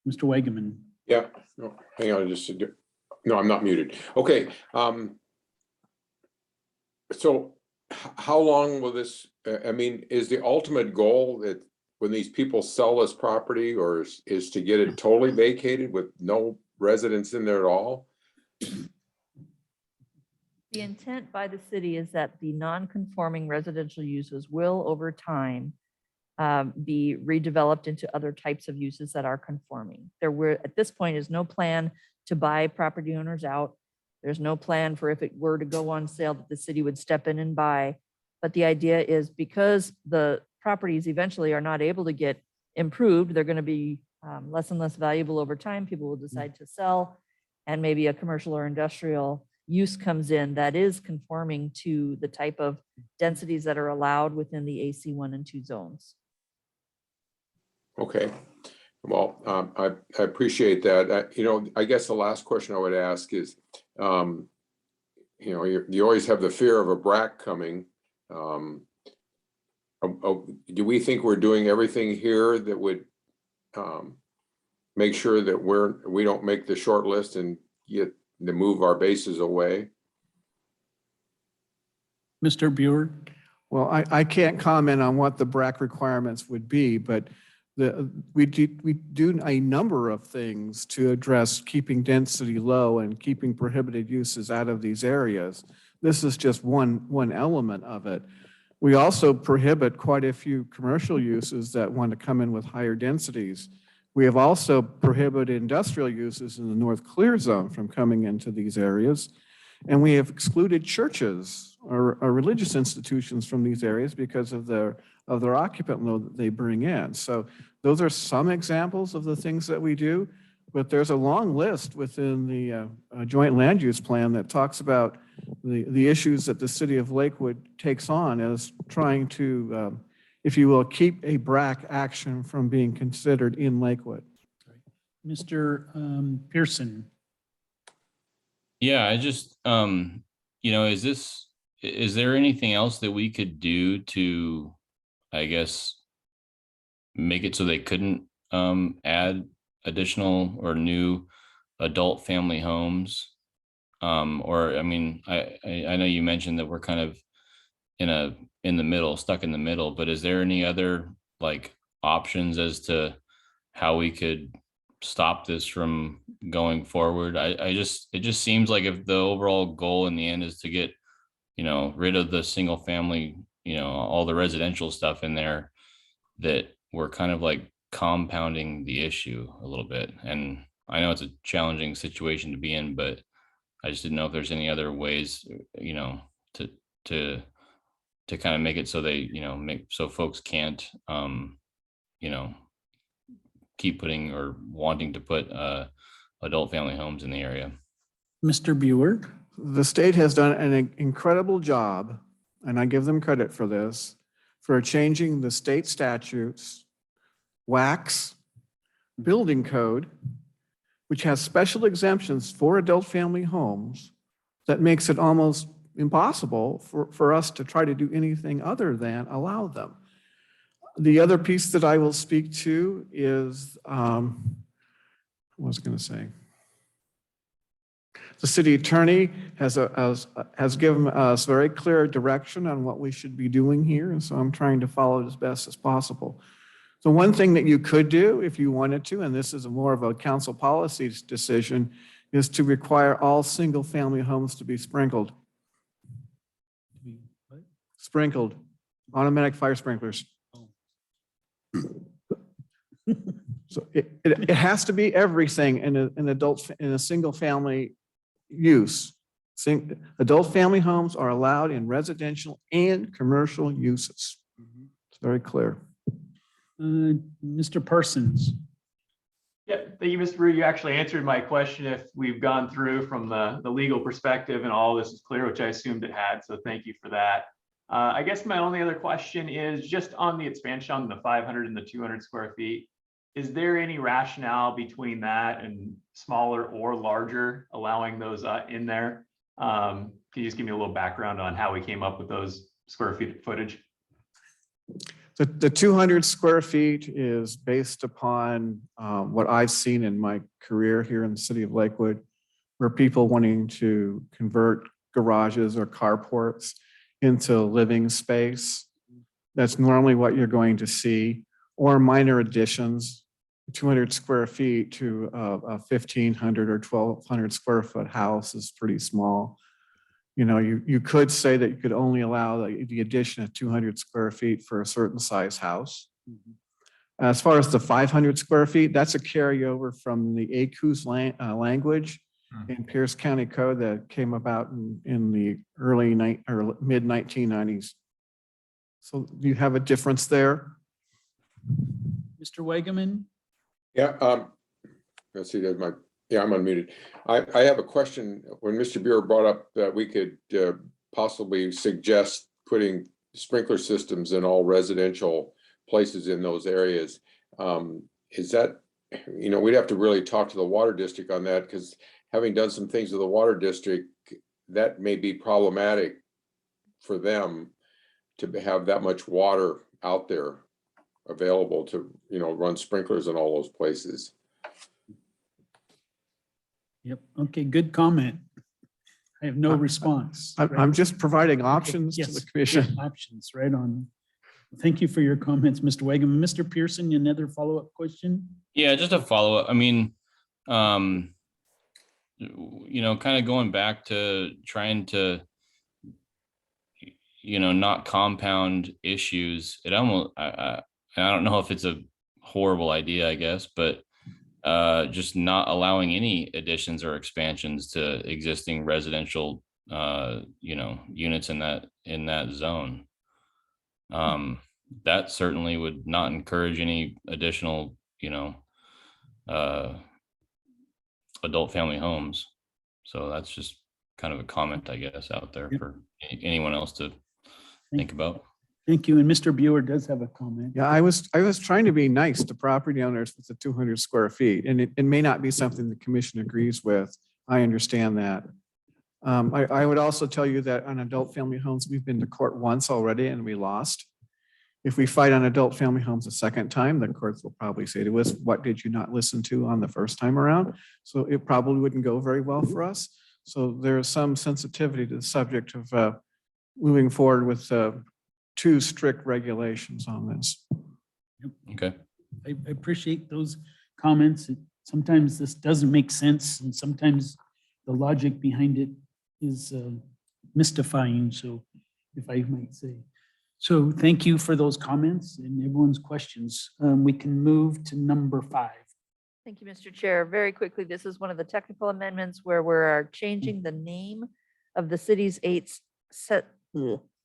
Mr. Wagaman. Yeah, no, hang on, no, I'm not muted. Okay, so how long will this, I mean, is the ultimate goal that when these people sell this property, or is to get it totally vacated with no residents in there at all? The intent by the city is that the non-conforming residential uses will, over time, be redeveloped into other types of uses that are conforming. At this point, is no plan to buy property owners out. There's no plan for if it were to go on sale that the city would step in and buy. But the idea is because the properties eventually are not able to get improved, they're going to be less and less valuable over time. People will decide to sell, and maybe a commercial or industrial use comes in that is conforming to the type of densities that are allowed within the AC1 and 2 zones. Okay, well, I appreciate that. I guess the last question I would ask is, you always have the fear of a BRAC coming. Do we think we're doing everything here that would make sure that we don't make the short list and get to move our bases away? Mr. Buer? Well, I can't comment on what the BRAC requirements would be, but we do a number of things to address keeping density low and keeping prohibited uses out of these areas. This is just one element of it. We also prohibit quite a few commercial uses that want to come in with higher densities. We have also prohibited industrial uses in the North Clear Zone from coming into these areas. And we have excluded churches or religious institutions from these areas because of their occupant load that they bring in. So those are some examples of the things that we do, but there's a long list within the joint land use plan that talks about the issues that the city of Lakewood takes on as trying to, if you will, keep a BRAC action from being considered in Lakewood. Mr. Pearson. Yeah, I just, is there anything else that we could do to, I guess, make it so they couldn't add additional or new adult family homes? Or, I mean, I know you mentioned that we're kind of in the middle, stuck in the middle, but is there any other like options as to how we could stop this from going forward? It just seems like if the overall goal in the end is to get, rid of the single family, all the residential stuff in there, that we're kind of like compounding the issue a little bit. And I know it's a challenging situation to be in, but I just didn't know if there's any other ways, to kind of make it so they, so folks can't, keep putting or wanting to put adult family homes in the area. Mr. Buer. The state has done an incredible job, and I give them credit for this, for changing the state statutes, WACs, building code, which has special exemptions for adult family homes that makes it almost impossible for us to try to do anything other than allow them. The other piece that I will speak to is, what was I going to say? The city attorney has given us very clear direction on what we should be doing here, and so I'm trying to follow it as best as possible. So one thing that you could do if you wanted to, and this is more of a council policy decision, is to require all single-family homes to be sprinkled. Sprinkled, automatic fire sprinklers. So it has to be everything in a single family use. Adult family homes are allowed in residential and commercial uses. It's very clear. Mr. Parsons. Yeah, thank you, Mr. Brew. You actually answered my question if we've gone through from the legal perspective and all this is clear, which I assumed it had. So thank you for that. I guess my only other question is just on the expansion on the 500 and the 200 square feet. Is there any rationale between that and smaller or larger, allowing those in there? Can you just give me a little background on how we came up with those square feet footage? The 200 square feet is based upon what I've seen in my career here in the city of Lakewood, where people wanting to convert garages or carports into living space. That's normally what you're going to see, or minor additions. 200 square feet to a 1,500 or 1,200 square foot house is pretty small. You could say that you could only allow the addition of 200 square feet for a certain size house. As far as the 500 square feet, that's a carryover from the ACUS language in Pierce County Code that came about in the mid 1990s. So you have a difference there. Mr. Wagaman. Yeah, let's see, I'm unmuted. I have a question. When Mr. Buer brought up that we could possibly suggest putting sprinkler systems in all residential places in those areas, is that, we'd have to really talk to the water district on that, because having done some things with the water district, that may be problematic for them to have that much water out there available to, run sprinklers in all those places. Yep. Okay, good comment. I have no response. I'm just providing options to Yes, the commission. yes, options, right on. Thank you for your comments, Mr. Wagaman. Mr. Pearson, another follow-up question? Yeah, just a follow-up. I mean, kind of going back to trying to, not compound issues. It almost, I don't know if it's a horrible idea, I guess, but just not allowing any additions or expansions to existing residential units in that zone. That certainly would not encourage any additional, adult family homes. So that's just kind of a comment, I guess, out there Yep. for anyone else to think about. Thank you. And Mr. Buer does have a comment. Yeah, I was trying to be nice to property owners with the 200 square feet, and it may not be something the commission agrees with. I understand that. I would also tell you that on adult family homes, we've been to court once already and we lost. If we fight on adult family homes a second time, the courts will probably say to us, what did you not listen to on the first time around? So it probably wouldn't go very well for us. So there is some sensitivity to the subject of moving forward with too strict regulations on this. Okay. I appreciate those comments. Sometimes this doesn't make sense and sometimes the logic behind it is mystifying, so if I might say. So thank you for those comments and everyone's questions. We can move to number 5. Thank you, Mr. Chair. Very quickly, this is one of the technical amendments where we're changing the name of the city's 8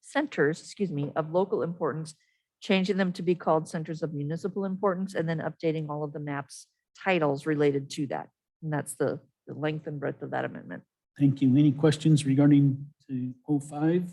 centers, of local importance, changing them to be called centers of municipal importance, and then updating all of the maps titles related to that. And that's the length and breadth of that amendment. Thank you. Any questions regarding to 05?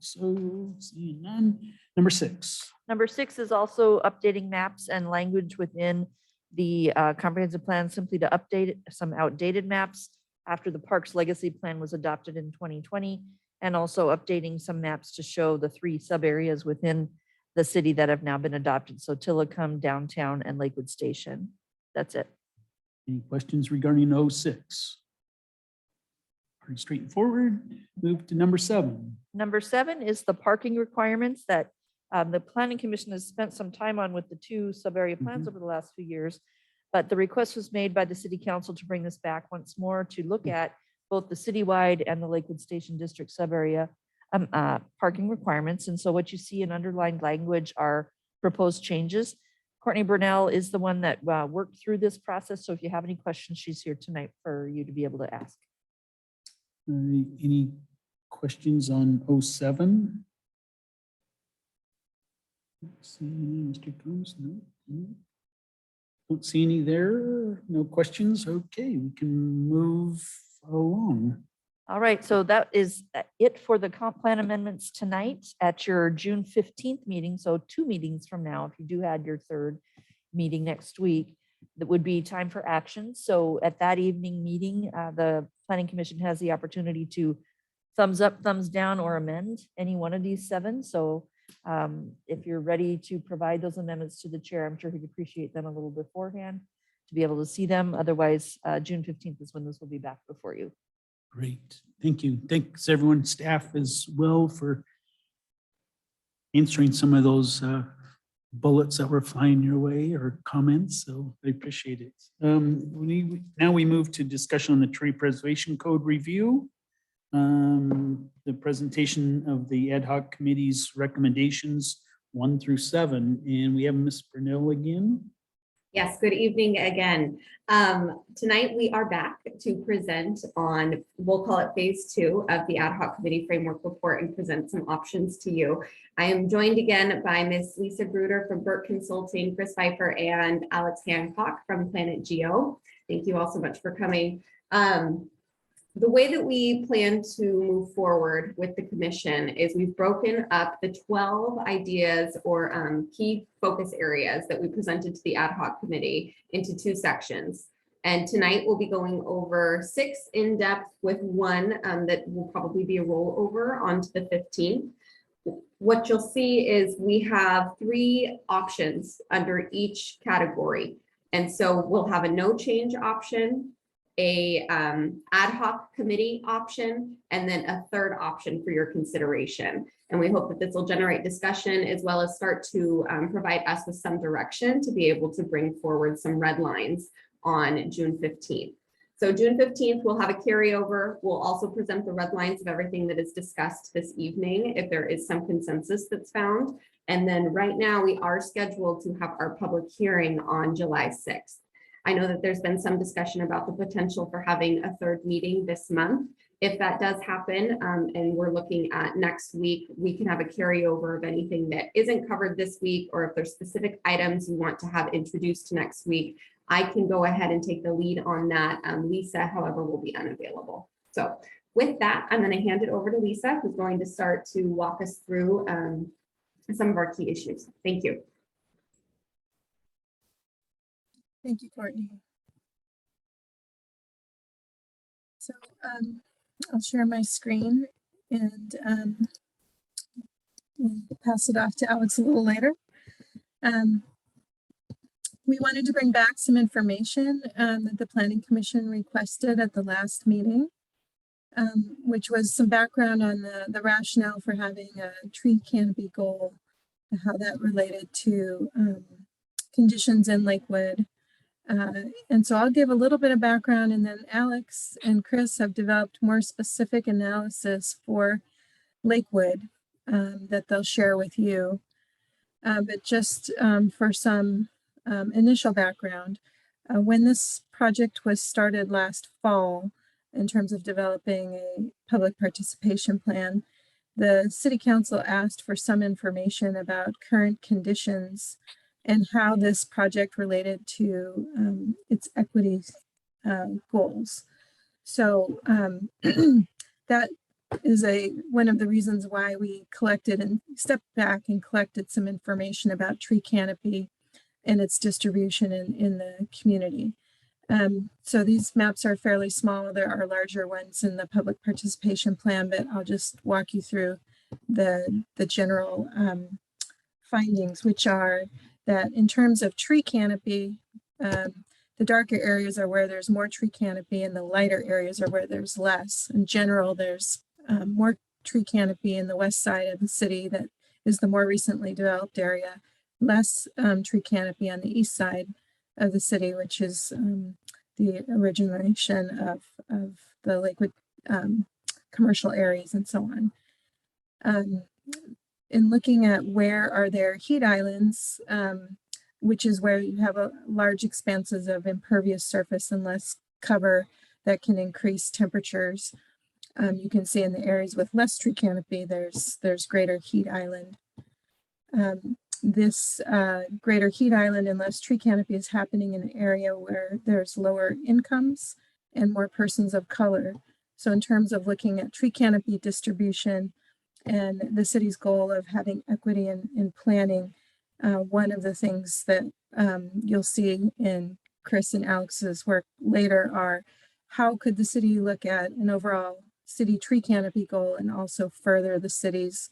So seeing none. Number 6. Number 6 is also updating maps and language within the comprehensive plan, simply to update some outdated maps after the Parks Legacy Plan was adopted in 2020, and also updating some maps to show the 3 sub areas within the city that have now been adopted. So Tillicum, Downtown, and Lakewood Station. That's it. Any questions regarding 06? Pretty straightforward. Move to number 7. Number 7 is the parking requirements that the Planning Commission has spent some time on with the 2 sub-area plans over the last few years. But the request was made by the City Council to bring this back once more to look at both the citywide and the Lakewood Station District sub-area parking requirements. And so what you see in underlined language are proposed changes. Courtney Burnell is the one that worked through this process. So if you have any questions, she's here tonight for you to be able to ask. Any questions on 07? See Mr. Combs? No. Don't see any there. No questions. Okay, we can move along. All right, so that is it for the comp plan amendments tonight at your June 15th meeting. So 2 meetings from now, if you do have your 3rd meeting next week, that would be time for action. So at that evening meeting, the Planning Commission has the opportunity to thumbs up, thumbs down, or amend any one of these 7. So if you're ready to provide those amendments to the chair, I'm sure he'd appreciate them a little beforehand to be able to see them. Otherwise, June 15th is when this will be back before you. Great, thank you. Thanks everyone, staff as well, for answering some of those bullets that were flying your way or comments, so I appreciate it. Now we move to discussion on the Tree Preservation Code review. The presentation of the ad hoc committee's recommendations 1 through 7, and we have Ms. Brunel again. Yes, good evening again. Tonight we are back to present on, we'll call it phase 2 of the ad hoc committee framework report and present some options to you. I am joined again by Ms. Lisa Bruder from Burke Consulting, Chris Pfeiffer, and Alex Hancock from Planet Geo. Thank you all so much for coming. The way that we plan to move forward with the commission is we've broken up the 12 ideas or key focus areas that we presented to the ad hoc committee into 2 sections. And tonight we'll be going over 6 in depth with 1 that will probably be a rollover onto the 15th. What you'll see is we have 3 options under each category. And so we'll have a no change option, a ad hoc committee option, and then a 3rd option for your consideration. And we hope that this will generate discussion as well as start to provide us with some direction to be able to bring forward some red lines on June 15th. So June 15th, we'll have a carryover. We'll also present the red lines of everything that is discussed this evening, if there is some consensus that's found. And then right now we are scheduled to have our public hearing on July 6th. I know that there's been some discussion about the potential for having a 3rd meeting this month. If that does happen, and we're looking at next week, we can have a carryover of anything that isn't covered this week, or if there's specific items you want to have introduced to next week, I can go ahead and take the lead on that. Lisa, however, will be unavailable. So with that, I'm going to hand it over to Lisa, who's going to start to walk us through some of our key issues. Thank you. Thank you, Courtney. So I'll share my screen and pass it off to Alex a little later. We wanted to bring back some information that the Planning Commission requested at the last meeting, which was some background on the rationale for having a tree canopy goal, and how that related to conditions in Lakewood. And so I'll give a little bit of background, and then Alex and Chris have developed more specific analysis for Lakewood that they'll share with you. But just for some initial background, when this project was started last fall, in terms of developing a public participation plan, the City Council asked for some information about current conditions and how this project related to its equity goals. So that is one of the reasons why we collected and stepped back and collected some information about tree canopy and its distribution in the community. So these maps are fairly small. There are larger ones in the public participation plan, but I'll just walk you through the general findings, which are that in terms of tree canopy, the darker areas are where there's more tree canopy and the lighter areas are where there's less. In general, there's more tree canopy in the west side of the city that is the more recently developed area, less tree canopy on the east side of the city, which is the origination of the Lakewood commercial areas and so on. In looking at where are there heat islands, which is where you have large expanses of impervious surface and less cover that can increase temperatures. You can see in the areas with less tree canopy, there's greater heat island. This greater heat island and less tree canopy is happening in an area where there's lower incomes and more persons of color. So in terms of looking at tree canopy distribution and the city's goal of having equity in planning, one of the things that you'll see in Chris and Alex's work later are how could the city look at an overall city tree canopy goal and also further the city's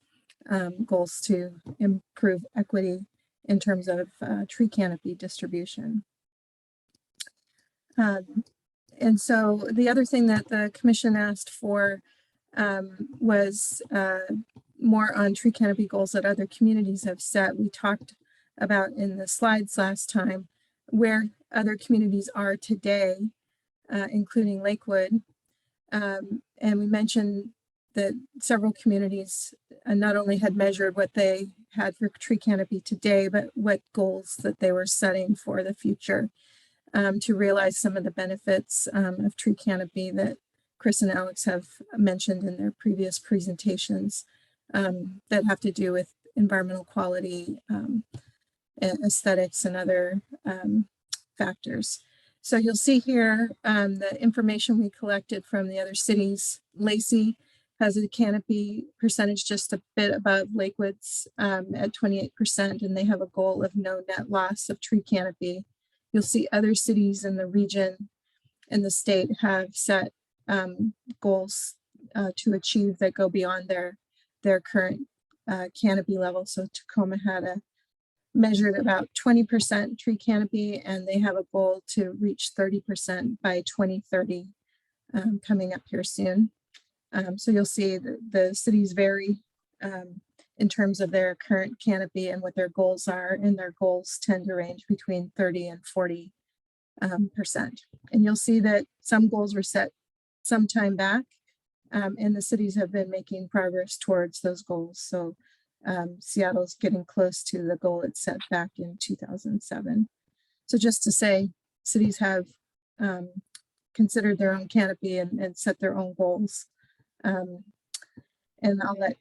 goals to improve equity in terms of tree canopy distribution. And so the other thing that the commission asked for was more on tree canopy goals that other communities have set. We talked about in the slides last time where other communities are today, including Lakewood. And we mentioned that several communities not only had measured what they had for tree canopy today, but what goals that they were setting for the future to realize some of the benefits of tree canopy that Chris and Alex have mentioned in their previous presentations that have to do with environmental quality, aesthetics, and other factors. So you'll see here the information we collected from the other cities. Lacey has a canopy percentage just a bit above Lakewood's at 28%, and they have a goal of no net loss of tree canopy. You'll see other cities in the region and the state have set goals to achieve that go beyond their current canopy level. So Tacoma had measured about 20% tree canopy, and they have a goal to reach 30% by 2030 coming up here soon. So you'll see the cities vary in terms of their current canopy and what their goals are, and their goals tend to range between 30 and 40%. And you'll see that some goals were set some time back, and the cities have been making progress towards those goals. So Seattle's getting close to the goal it set back in 2007. So just to say, cities have considered their own canopy and set their own goals And I'll let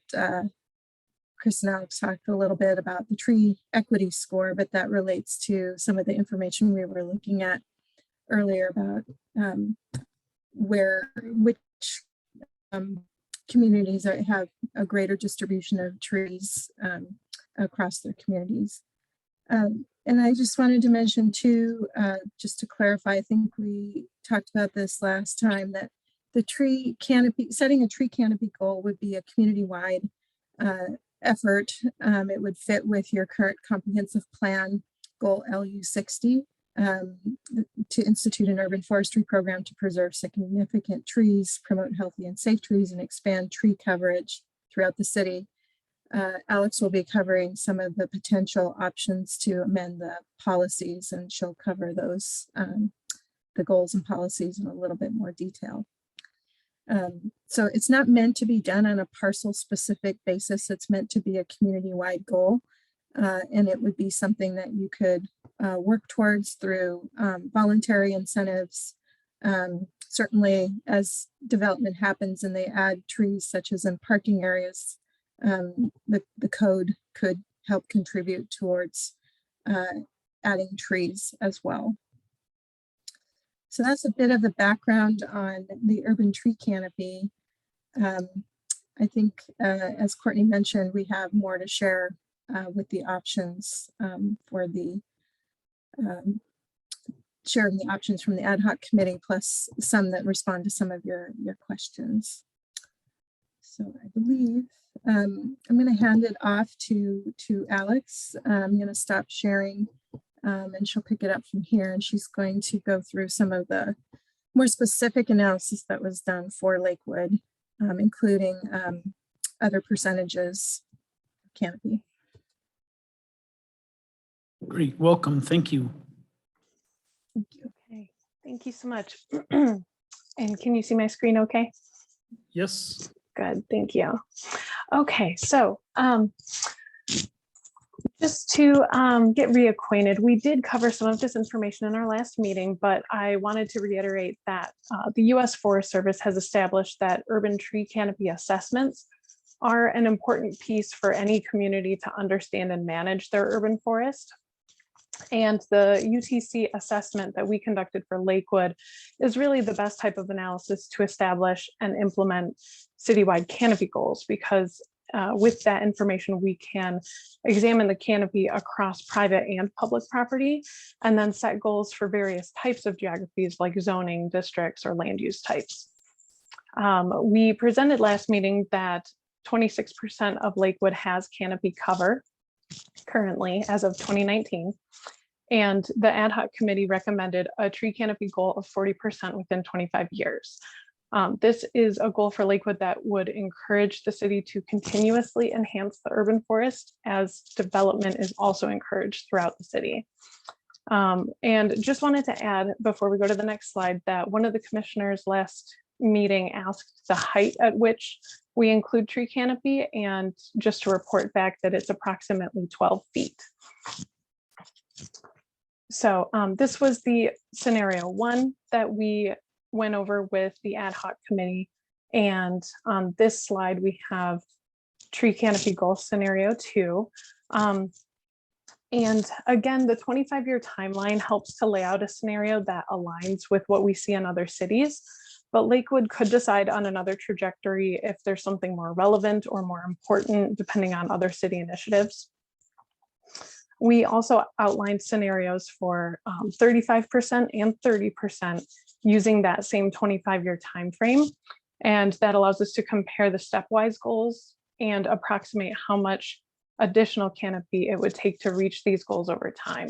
Chris and Alex talk a little bit about the tree equity score, but that relates to some of the information we were looking at earlier about which communities have a greater distribution of trees across their communities. And I just wanted to mention too, just to clarify, I think we talked about this last time, that the tree canopy, setting a tree canopy goal would be a community-wide effort. It would fit with your current comprehensive plan goal LU 60 to institute an urban forestry program to preserve significant trees, promote healthy and safe trees, and expand tree coverage throughout the city. Alex will be covering some of the potential options to amend the policies, and she'll cover those, the goals and policies in a little bit more detail. So it's not meant to be done on a parcel specific basis. It's meant to be a community-wide goal. And it would be something that you could work towards through voluntary incentives. Certainly as development happens and they add trees such as in parking areas, the code could help contribute towards adding trees as well. So that's a bit of the background on the urban tree canopy. I think, as Courtney mentioned, we have more to share with the options for the sharing the options from the ad hoc committee, plus some that respond to some of your questions. So I believe I'm going to hand it off to Alex. I'm going to stop sharing and she'll pick it up from here, and she's going to go through some of the more specific analysis that was done for Lakewood, including other percentages of canopy. Great, welcome, thank you. Thank you. Okay, thank you so much. And can you see my screen okay? Yes. Good, thank you. Okay, so just to get reacquainted, we did cover some of this information in our last meeting, but I wanted to reiterate that the U.S. Forest Service has established that urban tree canopy assessments are an important piece for any community to understand and manage their urban forest. And the UTC assessment that we conducted for Lakewood is really the best type of analysis to establish and implement citywide canopy goals, because with that information, we can examine the canopy across private and public property, and then set goals for various types of geographies like zoning districts or land use types. We presented last meeting that 26% of Lakewood has canopy cover currently as of 2019. And the ad hoc committee recommended a tree canopy goal of 40% within 25 years. This is a goal for Lakewood that would encourage the city to continuously enhance the urban forest, as development is also encouraged throughout the city. And just wanted to add, before we go to the next slide, that one of the commissioners last meeting asked the height at which we include tree canopy, and just to report back that it's approximately 12 feet. So this was the scenario one that we went over with the ad hoc committee. And on this slide, we have tree canopy goal scenario two. And again, the 25-year timeline helps to lay out a scenario that aligns with what we see in other cities. But Lakewood could decide on another trajectory if there's something more relevant or more important, depending on other city initiatives. We also outlined scenarios for 35% and 30% using that same 25-year time frame. And that allows us to compare the stepwise goals and approximate how much additional canopy it would take to reach these goals over time.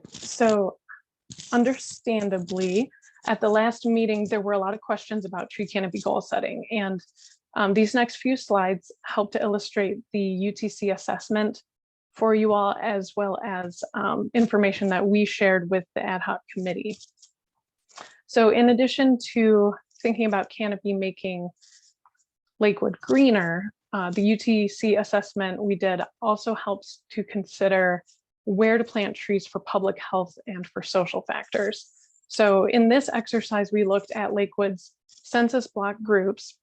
So understandably, at the last meeting, there were a lot of questions about tree canopy goal setting. And these next few slides help to illustrate the UTC assessment for you all, as well as information that we shared with the ad hoc committee. So in addition to thinking about canopy making Lakewood greener, the UTC assessment we did also helps to consider where to plant trees for public health and for social factors. So in this exercise, we looked at Lakewood's census block groups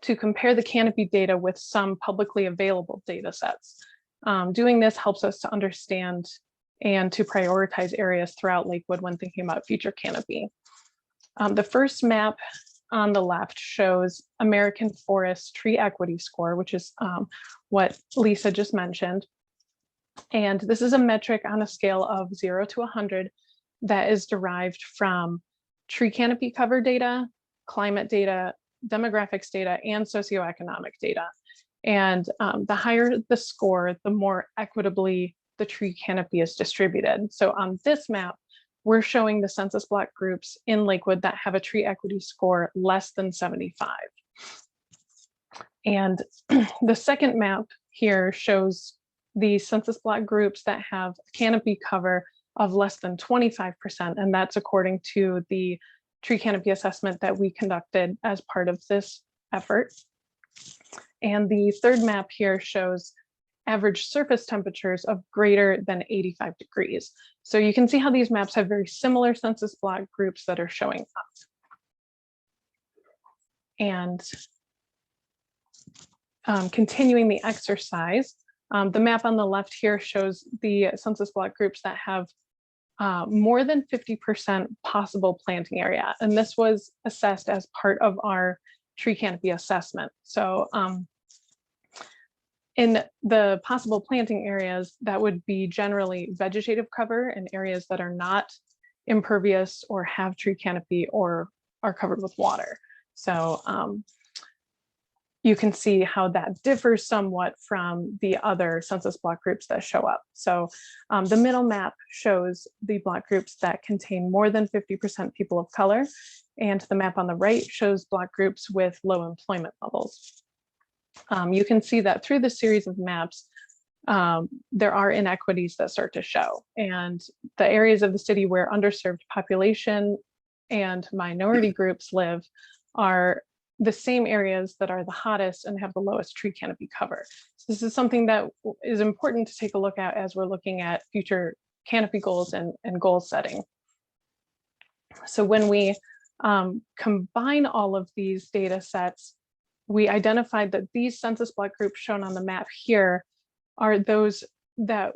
to compare the canopy data with some publicly available data sets. Doing this helps us to understand and to prioritize areas throughout Lakewood when thinking about future canopy. The first map on the left shows American Forest Tree Equity Score, which is what Lisa just mentioned. And this is a metric on a scale of 0 to 100 that is derived from tree canopy cover data, climate data, demographics data, and socioeconomic data. And the higher the score, the more equitably the tree canopy is distributed. So on this map, we're showing the census block groups in Lakewood that have a tree equity score less than 75. And the second map here shows the census block groups that have canopy cover of less than 25%, and that's according to the tree canopy assessment that we conducted as part of this effort. And the third map here shows average surface temperatures of greater than 85 degrees. So you can see how these maps have very similar census block groups that are showing up. And continuing the exercise, the map on the left here shows the census block groups that have more than 50% possible planting area. And this was assessed as part of our tree canopy assessment. So in the possible planting areas, that would be generally vegetative cover in areas that are not impervious or have tree canopy or are covered with water. So you can see how that differs somewhat from the other census block groups that show up. So the middle map shows the block groups that contain more than 50% people of color, and the map on the right shows block groups with low employment levels. You can see that through the series of maps, there are inequities that start to show, and the areas of the city where underserved population and minority groups live are the same areas that are the hottest and have the lowest tree canopy cover. So this is something that is important to take a look at as we're looking at future canopy goals and goal setting. So when we combine all of these data sets, we identified that these census block groups shown on the map here are those that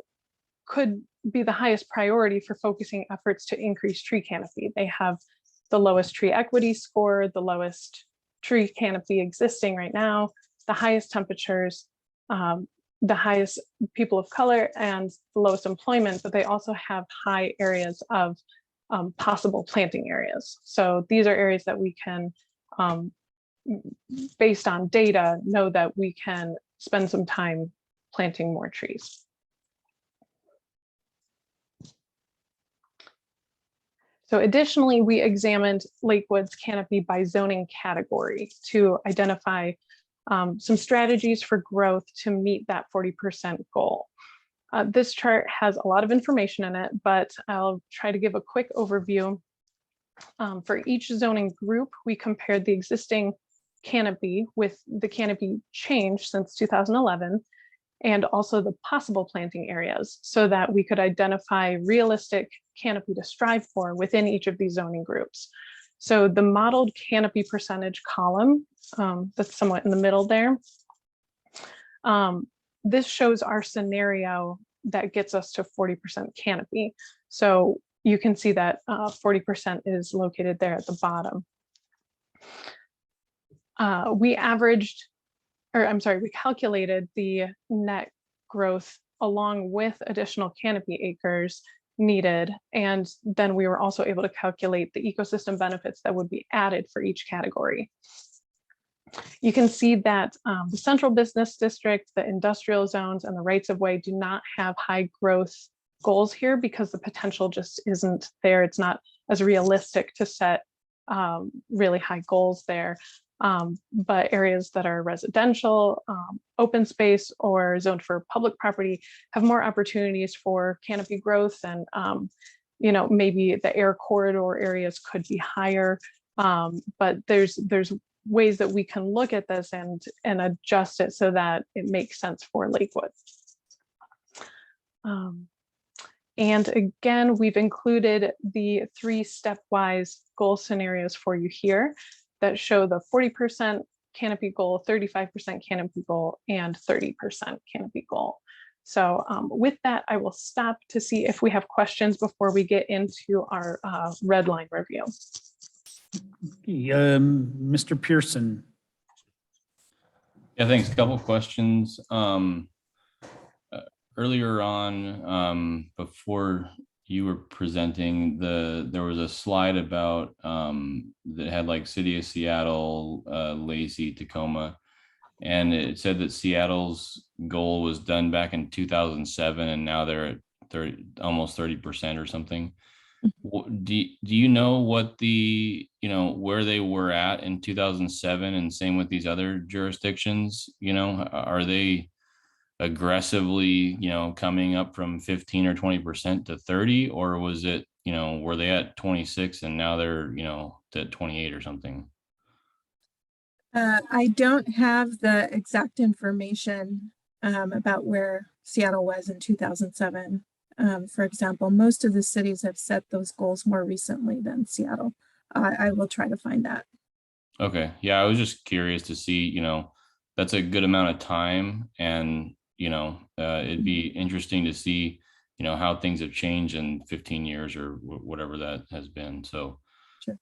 could be the highest priority for focusing efforts to increase tree canopy. They have the lowest tree equity score, the lowest tree canopy existing right now, the highest temperatures, the highest people of color, and the lowest employment, but they also have high areas of possible planting areas. So these are areas that we can, based on data, know that we can spend some time planting more trees. So additionally, we examined Lakewood's canopy by zoning category to identify some strategies for growth to meet that 40% goal. This chart has a lot of information in it, but I'll try to give a quick overview. For each zoning group, we compared the existing canopy with the canopy change since 2011, and also the possible planting areas so that we could identify realistic canopy to strive for within each of these zoning groups. So the modeled canopy percentage column, that's somewhat in the middle there, this shows our scenario that gets us to 40% canopy. So you can see that 40% is located there at the bottom. We calculated the net growth along with additional canopy acres needed. And then we were also able to calculate the ecosystem benefits that would be added for each category. You can see that the central business district, the industrial zones, and the rights of way do not have high growth goals here because the potential just isn't there. It's not as realistic to set really high goals there. But areas that are residential, open space, or zoned for public property have more opportunities for canopy growth, and maybe the air corridor areas could be higher. But there's ways that we can look at this and adjust it so that it makes sense for Lakewood. And again, we've included the 3 stepwise goal scenarios for you here that show the 40% canopy goal, 35% canopy goal, and 30% canopy goal. So with that, I will stop to see if we have questions before we get into our red line review. Mr. Pearson. Yeah, thanks. A couple of questions. Earlier on, before you were presenting, there was a slide about that had like City of Seattle, Lacey, Tacoma, and it said that Seattle's goal was done back in 2007, and now they're at 30, almost 30% or something. Do you know what where they were at in 2007, and same with these other jurisdictions? Are they aggressively, coming up from 15 or 20% to 30, or was it, were they at 26 and now they're, at 28 or something? I don't have the exact information about where Seattle was in 2007. For example, most of the cities have set those goals more recently than Seattle. I will try to find that. Okay. Yeah, I was just curious to see, that's a good amount of time, and, it'd be interesting to see, how things have changed in 15 years or whatever that has been. So, Sure.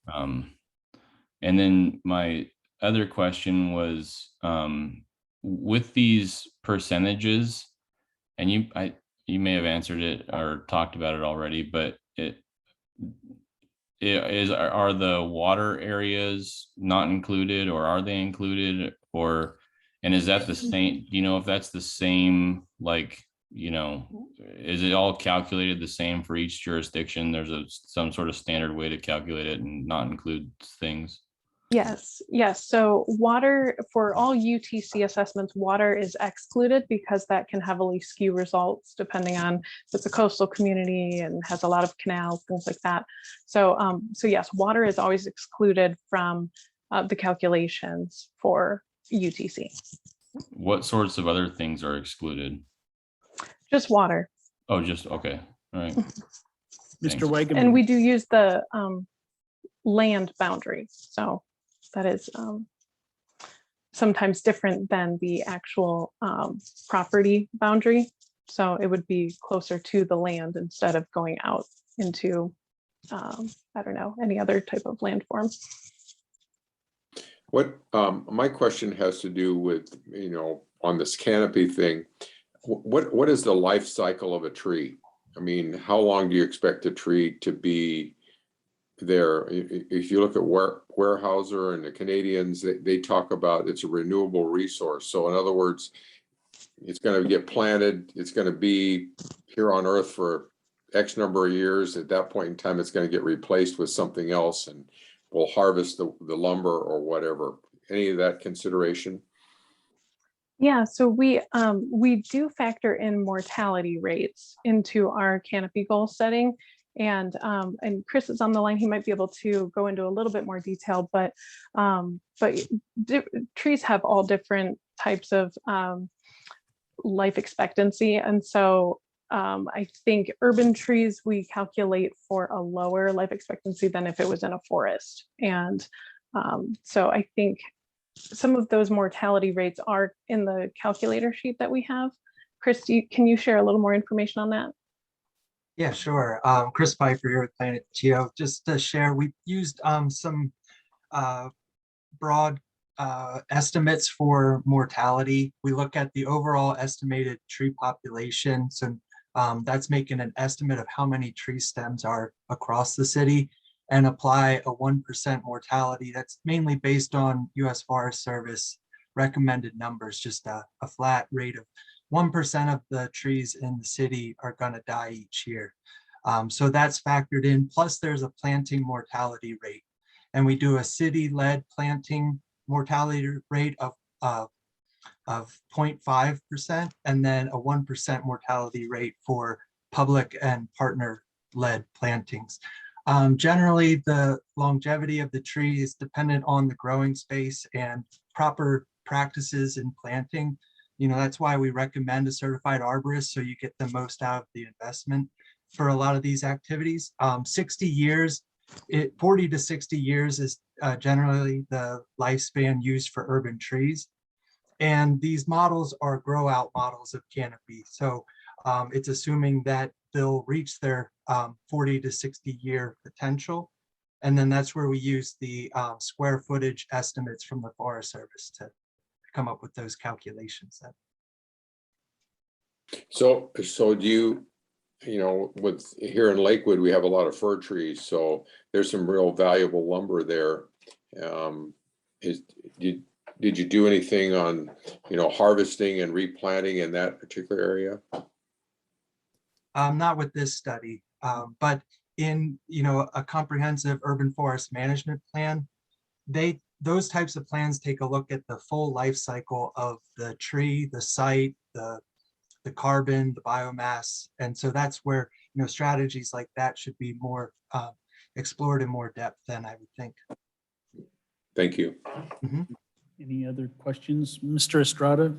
And then my other question was, with these percentages, and you may have answered it or talked about it already, but are the water areas not included, or are they included, and is that the same? Do you know if that's the same, is it all calculated the same for each jurisdiction? There's some sort of standard way to calculate it and not include things? Yes. So water, for all UTC assessments, water is excluded because that can heavily skew results depending on if it's a coastal community and has a lot of canals, things like that. So yes, water is always excluded from the calculations for UTC. What sorts of other things are excluded? Just water. Oh, just, okay. All right. Mr. Wagon. And we do use the land boundary. So that is sometimes different than the actual property boundary. So it would be closer to the land instead of going out into, I don't know, any other type of landform. What my question has to do with, on this canopy thing, what is the life cycle of a tree? I mean, how long do you expect a tree to be there? If you look at Weyerhaeuser and the Canadians, they talk about it's a renewable resource. So in other words, it's going to get planted, it's going to be here on Earth for X number of years. At that point in time, it's going to get replaced with something else, and we'll harvest the lumber or whatever. Any of that consideration? Yeah, so we do factor in mortality rates into our canopy goal setting. And Chris is on the line. He might be able to go into a little bit more detail, but trees have all different types of life expectancy. And so I think urban trees, we calculate for a lower life expectancy than if it was in a forest. And so I think some of those mortality rates are in the calculator sheet that we have. Chris, can you share a little more information on that? Yeah, sure. Chris Pfeiffer here with Planet Geo. Just to share, we used some broad estimates for mortality. We look at the overall estimated tree population. So that's making an estimate of how many tree stems are across the city, and apply a 1% mortality. That's mainly based on US Forest Service recommended numbers, just a flat rate of 1% of the trees in the city are going to die each year. So that's factored in. Plus there's a planting mortality rate, and we do a city-led planting mortality rate of 0.5%, and then a 1% mortality rate for public and partner-led plantings. Generally, the longevity of the tree is dependent on the growing space and proper practices in planting. That's why we recommend a certified arborist, so you get the most out of the investment. for a lot of these activities. 60 years, 40 to 60 years is generally the lifespan used for urban trees. And these models are grow out models of canopy. So it's assuming that they'll reach their 40 to 60 year potential. And then that's where we use the square footage estimates from the Forest Service to come up with those calculations. So do you know, with here in Lakewood, we have a lot of fir trees, so there's some real valuable lumber there. Did you do anything on, you know, harvesting and replanting in that particular area? Not with this study, but in, you know, a comprehensive urban forest management plan, those types of plans take a look at the full life cycle of the tree, the site, the carbon, the biomass. And so that's where, you know, strategies like that should be more explored in more depth than I would think. Thank you. Mhm. Any other questions? Mr. Estrada?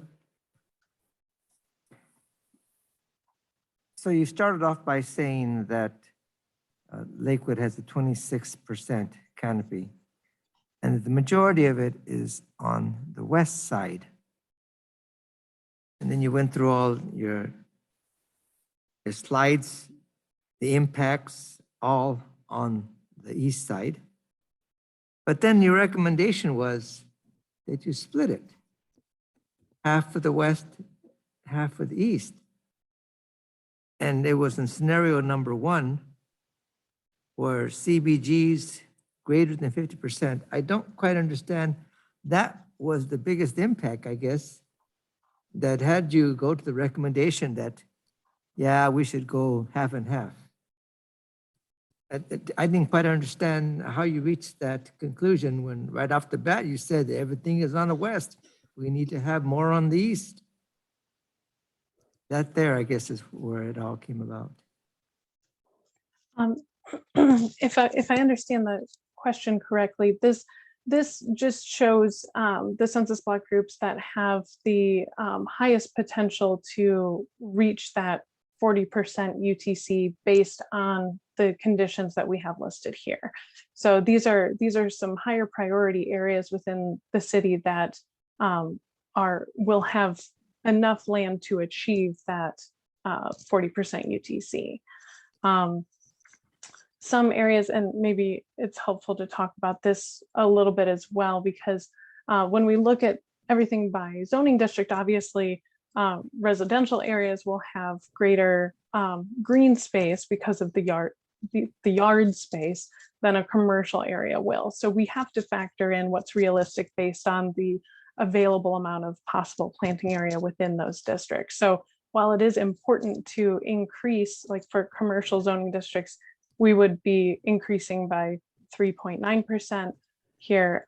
So you started off by saying that Lakewood has a 26% canopy, and the majority of it is on the west side. And then you went through all your slides, the impacts, all on the east side. But then your recommendation was that you split it. Half for the west, half for the east. And it was in scenario number 1, where CBGs greater than 50%. I don't quite understand. That was the biggest impact, I guess, that had you go to the recommendation that, yeah, we should go half and half. I didn't quite understand how you reached that conclusion when right off the bat you said everything is on the west. We need to have more on the east. That there, I guess, is where it all came about. If I understand the question correctly, this just shows the census block groups that have the highest potential to reach that 40% UTC based on the conditions that we have listed here. So these are some higher priority areas within the city that will have enough land to achieve that 40% UTC. Some areas, and maybe it's helpful to talk about this a little bit as well, because when we look at everything by zoning district, obviously residential areas will have greater green space because of the yard space than a commercial area will. So we have to factor in what's realistic based on the available amount of possible planting area within those districts. So while it is important to increase, like for commercial zoning districts, we would be increasing by 3.9% here.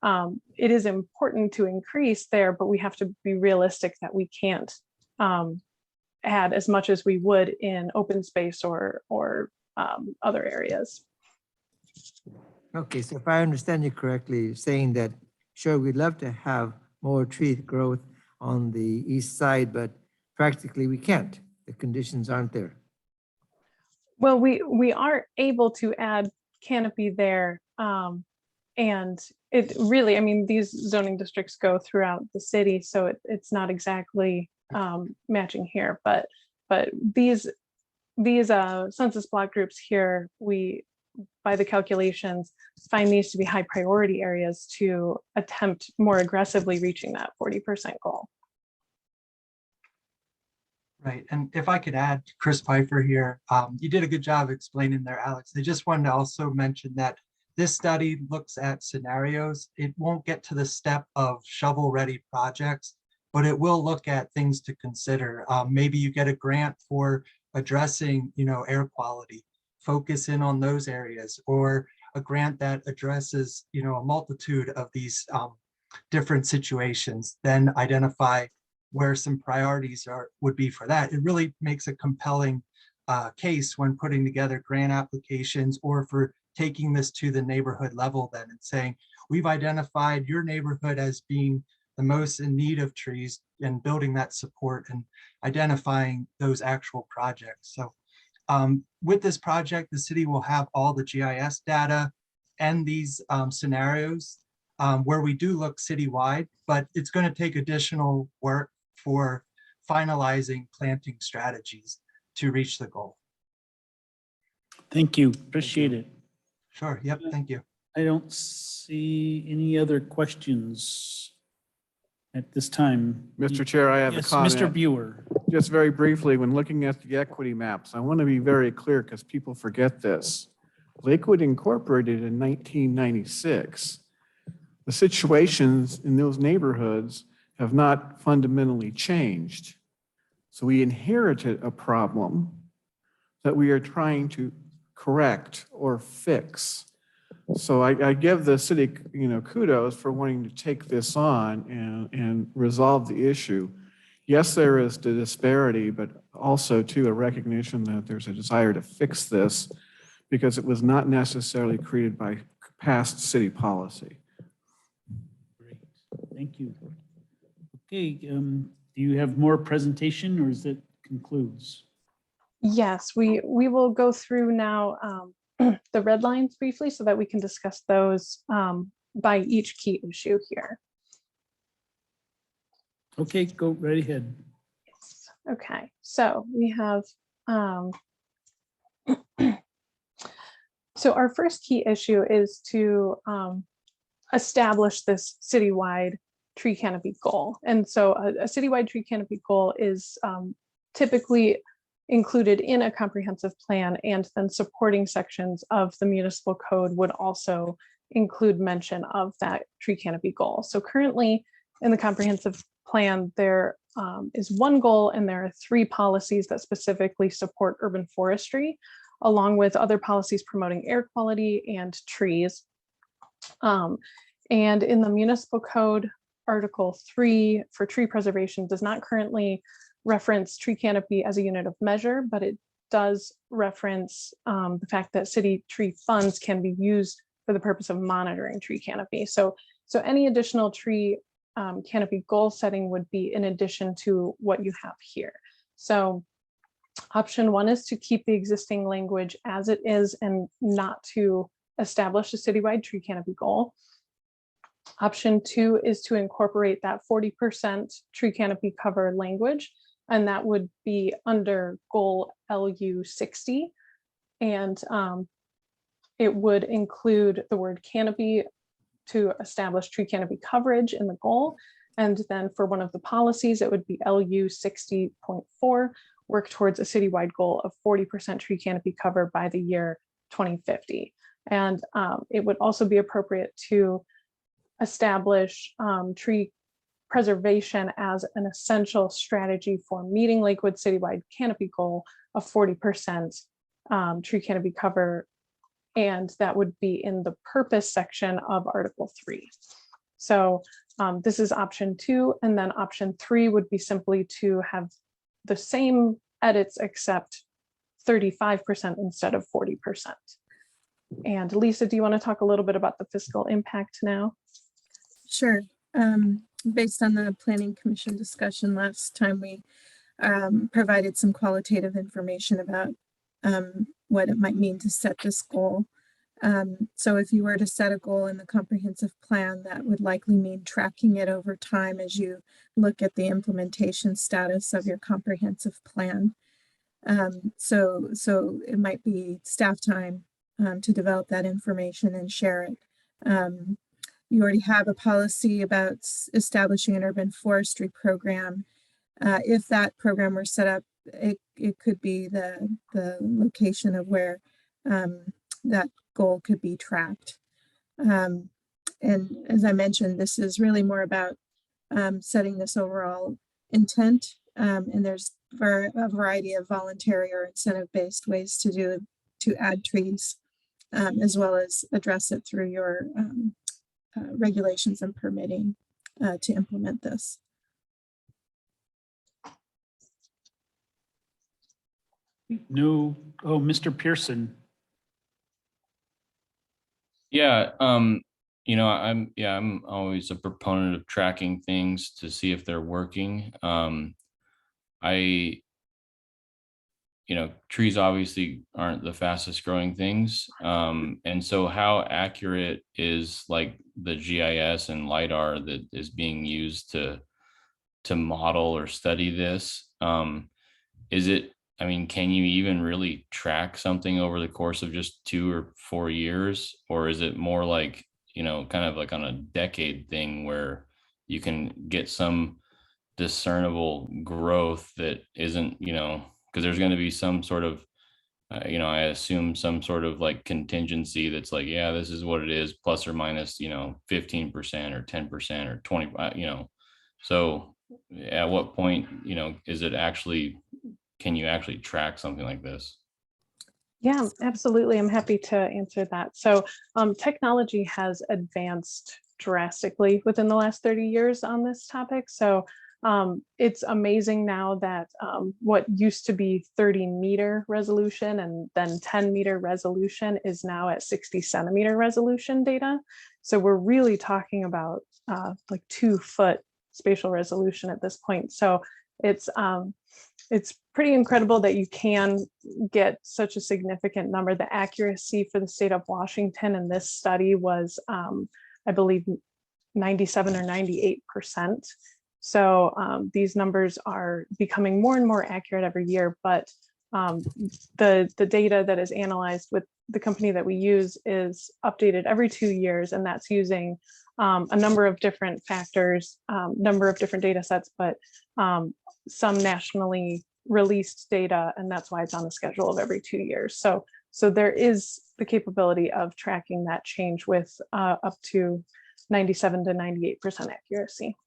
It is important to increase there, but we have to be realistic that we can't add as much as we would in open space or other areas. Okay, so if I understand you correctly, you're saying that, sure, we'd love to have more tree growth on the east side, but practically we can't. The conditions aren't there. Well, we are able to add canopy there. And it really, I mean, these zoning districts go throughout the city, so it's not exactly matching here, but these census block groups here, we, by the calculations, find these to be high priority areas to attempt more aggressively reaching that 40% goal. Right, and if I could add, Chris Pfeiffer here, you did a good job explaining there, Alex. I just wanted to also mention that this study looks at scenarios. It won't get to the step of shovel-ready projects, but it will look at things to consider. Maybe you get a grant for addressing, you know, air quality, focus in on those areas, or a grant that addresses, you know, a multitude of these different situations, then identify where some priorities would be for that. It really makes a compelling case when putting together grant applications, or for taking this to the neighborhood level then and saying, we've identified your neighborhood as being the most in need of trees, and building that support and identifying those actual projects. So With this project, the city will have all the GIS data and these scenarios where we do look citywide, but it's going to take additional work for finalizing planting strategies to reach the goal. Thank you. Appreciate it. Sure. Yep. Thank you. I don't see any other questions at this time. Mr. Chair, I have a Yes, comment. Mr. Buer. Just very briefly, when looking at the equity maps, I want to be very clear because people forget this. Lakewood incorporated in 1996. The situations in those neighborhoods have not fundamentally changed. So we inherited a problem that we are trying to correct or fix. So I give the city, kudos for wanting to take this on and resolve the issue. Yes, there is the disparity, but also too a recognition that there's a desire to fix this because it was not necessarily created by past city policy. Great. Thank you. Okay, do you have more presentation or is it concludes? Yes, we will go through now the red lines briefly so that we can discuss those by each key issue here. Okay, go right ahead. Yes. Okay, so we have so our first key issue is to establish this citywide tree canopy goal. And so a citywide tree canopy goal is typically included in a comprehensive plan, and then supporting sections of the municipal code would also include mention of that tree canopy goal. So currently in the comprehensive plan, there is one goal and there are 3 policies that specifically support urban forestry, along with other policies promoting air quality and trees. And in the municipal code, Article 3 for tree preservation does not currently reference tree canopy as a unit of measure, but it does reference the fact that city tree funds can be used for the purpose of monitoring tree canopy. So any additional tree canopy goal setting would be in addition to what you have here. So option 1 is to keep the existing language as it is and not to establish a citywide tree canopy goal. Option 2 is to incorporate that 40% tree canopy cover language, and that would be under goal LU 60. And it would include the word canopy to establish tree canopy coverage in the goal. And then for one of the policies, it would be LU 60.4, work towards a citywide goal of 40% tree canopy cover by the year 2050. And it would also be appropriate to establish tree preservation as an essential strategy for meeting Lakewood citywide canopy goal of 40% tree canopy cover. And that would be in the purpose section of Article 3. So this is option 2. And then option 3 would be simply to have the same edits except 35% instead of 40%. And Lisa, do you want to talk a little bit about the fiscal impact now? Sure. Based on the Planning Commission discussion last time, we provided some qualitative information about what it might mean to set this goal. So if you were to set a goal in the comprehensive plan, that would likely mean tracking it over time as you look at the implementation status of your comprehensive plan. So it might be staff time to develop that information and share it. You already have a policy about establishing an urban forestry program. If that program were set up, it could be the location of where that goal could be tracked. And as I mentioned, this is really more about setting this overall intent. And there's a variety of voluntary or incentive-based ways to add trees, as well as address it through your regulations and permitting to implement this. No, oh, Mr. Pearson. Yeah, I'm always a proponent of tracking things to see if they're working. I trees obviously aren't the fastest growing things. And so how accurate is like the GIS and LiDAR that is being used to model or study this? Is it, I mean, can you even really track something over the course of just 2 or 4 years? Or is it more like, kind of like on a decade thing where you can get some discernible growth that isn't, because there's going to be some sort of, I assume some sort of like contingency that's like, yeah, this is what it is, plus or minus, 15% or 10% or 20, so at what point, is it actually, can you actually track something like this? Yeah, absolutely. I'm happy to answer that. So technology has advanced drastically within the last 30 years on this topic. So it's amazing now that what used to be 30-meter resolution and then 10-meter resolution is now at 60-centimeter resolution data. So we're really talking about like 2-foot spatial resolution at this point. So it's pretty incredible that you can get such a significant number. The accuracy for the state of Washington in this study was, I believe, 97 or 98%. So these numbers are becoming more and more accurate every year, but the data that is analyzed with the company that we use is updated every 2 years, and that's using a number of different factors, number of different data sets, but some nationally released data, and that's why it's on the schedule of every 2 years. So there is the capability of tracking that change with up to 97 to 98% accuracy.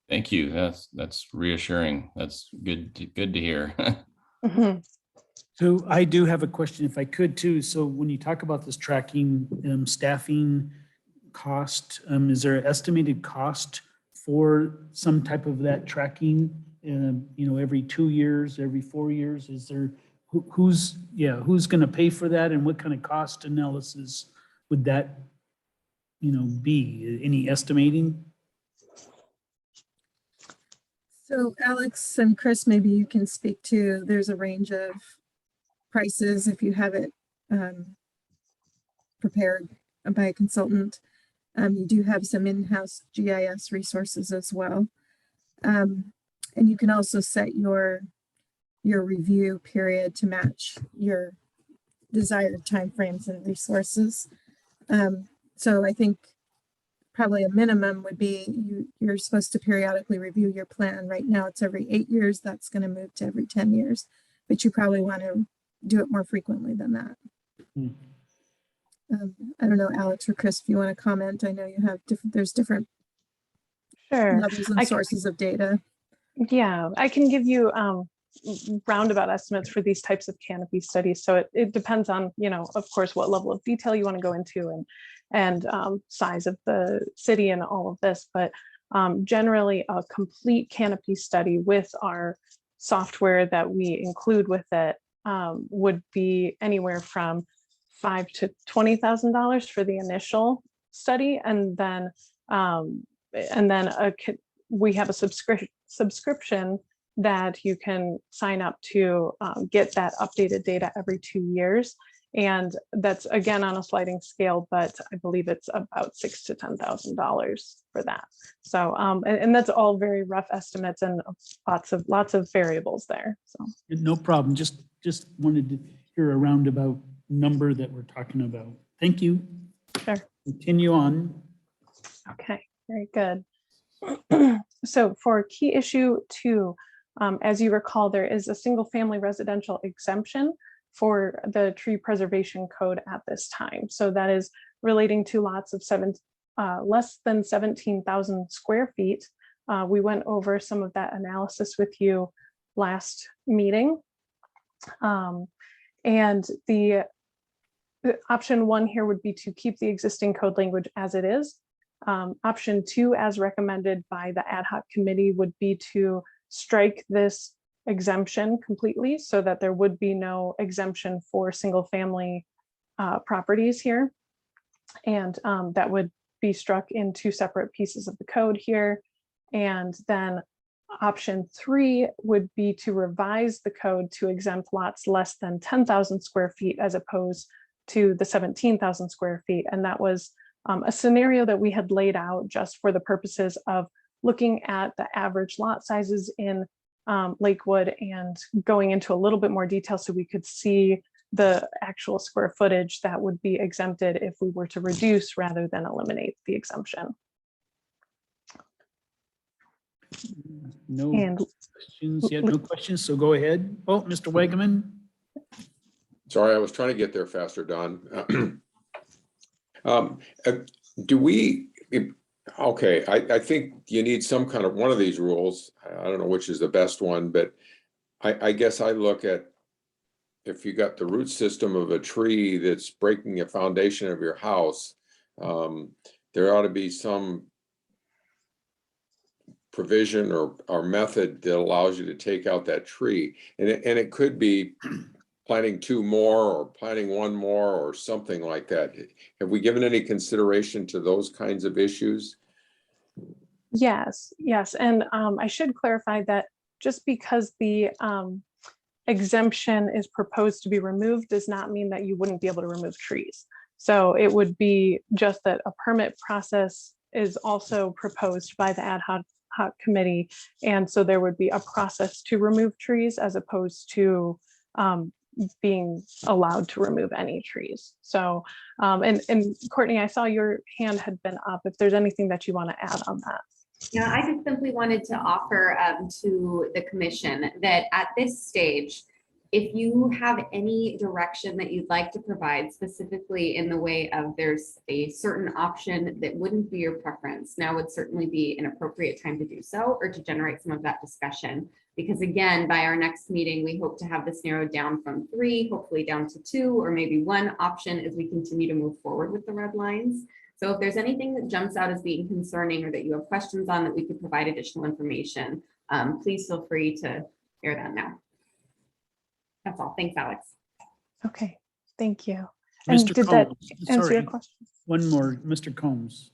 Thank you. That's reassuring. That's good to hear. So I do have a question if I could too. So when you talk about this tracking, staffing cost, is there an estimated cost for some type of that tracking? Every 2 years, every 4 years, is there, who's going to pay for that, and what kind of cost analysis would that, be? Any estimating? So Alex and Chris, maybe you can speak to, there's a range of prices if you have it prepared by a consultant. You do have some in-house GIS resources as well. And you can also set your review period to match your desired timeframes and resources. So I think probably a minimum would be you're supposed to periodically review your plan. Right now it's every 8 years. That's going to move to every 10 years, but you probably want to do it more frequently than that. I don't know, Alex or Chris, if you want to comment. I know you have there's different levels and sources of data. Yeah, I can give you roundabout estimates for these types of canopy studies. So it depends on, of course, what level of detail you want to go into and size of the city and all of this. But generally, a complete canopy study with our software that we include with it would be anywhere from $5,000 to $20,000 for the initial study, and then we have a subscription that you can sign up to get that updated data every 2 years. And that's again on a sliding scale, but I believe it's about $6,000 to $10,000 for that. So and that's all very rough estimates and lots of variables there. So no problem. Just wanted to hear a roundabout number that we're talking about. Thank you. Sure. Continue on. Okay, very good. So for key issue 2, as you recall, there is a single family residential exemption for the tree preservation code at this time. So that is relating to lots of less than 17,000 square feet. We went over some of that analysis with you last meeting. And the option 1 here would be to keep the existing code language as it is. Option 2, as recommended by the ad hoc committee, would be to strike this exemption completely so that there would be no exemption for single family properties here. And that would be struck in 2 separate pieces of the code here. And then Option 3 would be to revise the code to exempt lots less than 10,000 square feet as opposed to the 17,000 square feet. And that was a scenario that we had laid out just for the purposes of looking at the average lot sizes in Lakewood and going into a little bit more detail so we could see the actual square footage that would be exempted if we were to reduce rather than eliminate the exemption. No And questions yet, no questions, so go ahead. Oh, Mr. Wagaman? Sorry, I was trying to get there faster, Don. Do we, okay, I think you need some kind of one of these rules. I don't know which is the best one, but I guess I look at if you got the root system of a tree that's breaking the foundation of your house, there ought to be some provision or method that allows you to take out that tree. And it could be planting 2 more or planting 1 more or something like that. Have we given any consideration to those kinds of issues? yes, yes. And I should clarify that just because the exemption is proposed to be removed does not mean that you wouldn't be able to remove trees. So it would be just that a permit process is also proposed by the ad hoc committee. And so there would be a process to remove trees as opposed to being allowed to remove any trees. So, and Courtney, I saw your hand had been up. If there's anything that you want to add on that. Yeah, I just simply wanted to offer to the commission that at this stage, if you have any direction that you'd like to provide specifically in the way of there's a certain option that wouldn't be your preference, now would certainly be an appropriate time to do so or to generate some of that discussion. Because again, by our next meeting, we hope to have this narrowed down from 3, hopefully down to 2, or maybe 1 option as we continue to move forward with the red lines. So if there's anything that jumps out as being concerning or that you have questions on that we could provide additional information, please feel free to share that now. That's all. Thanks, Alex. Okay, thank you. And Mr. did that Combs, answer your sorry, question? one more, Mr. Combs.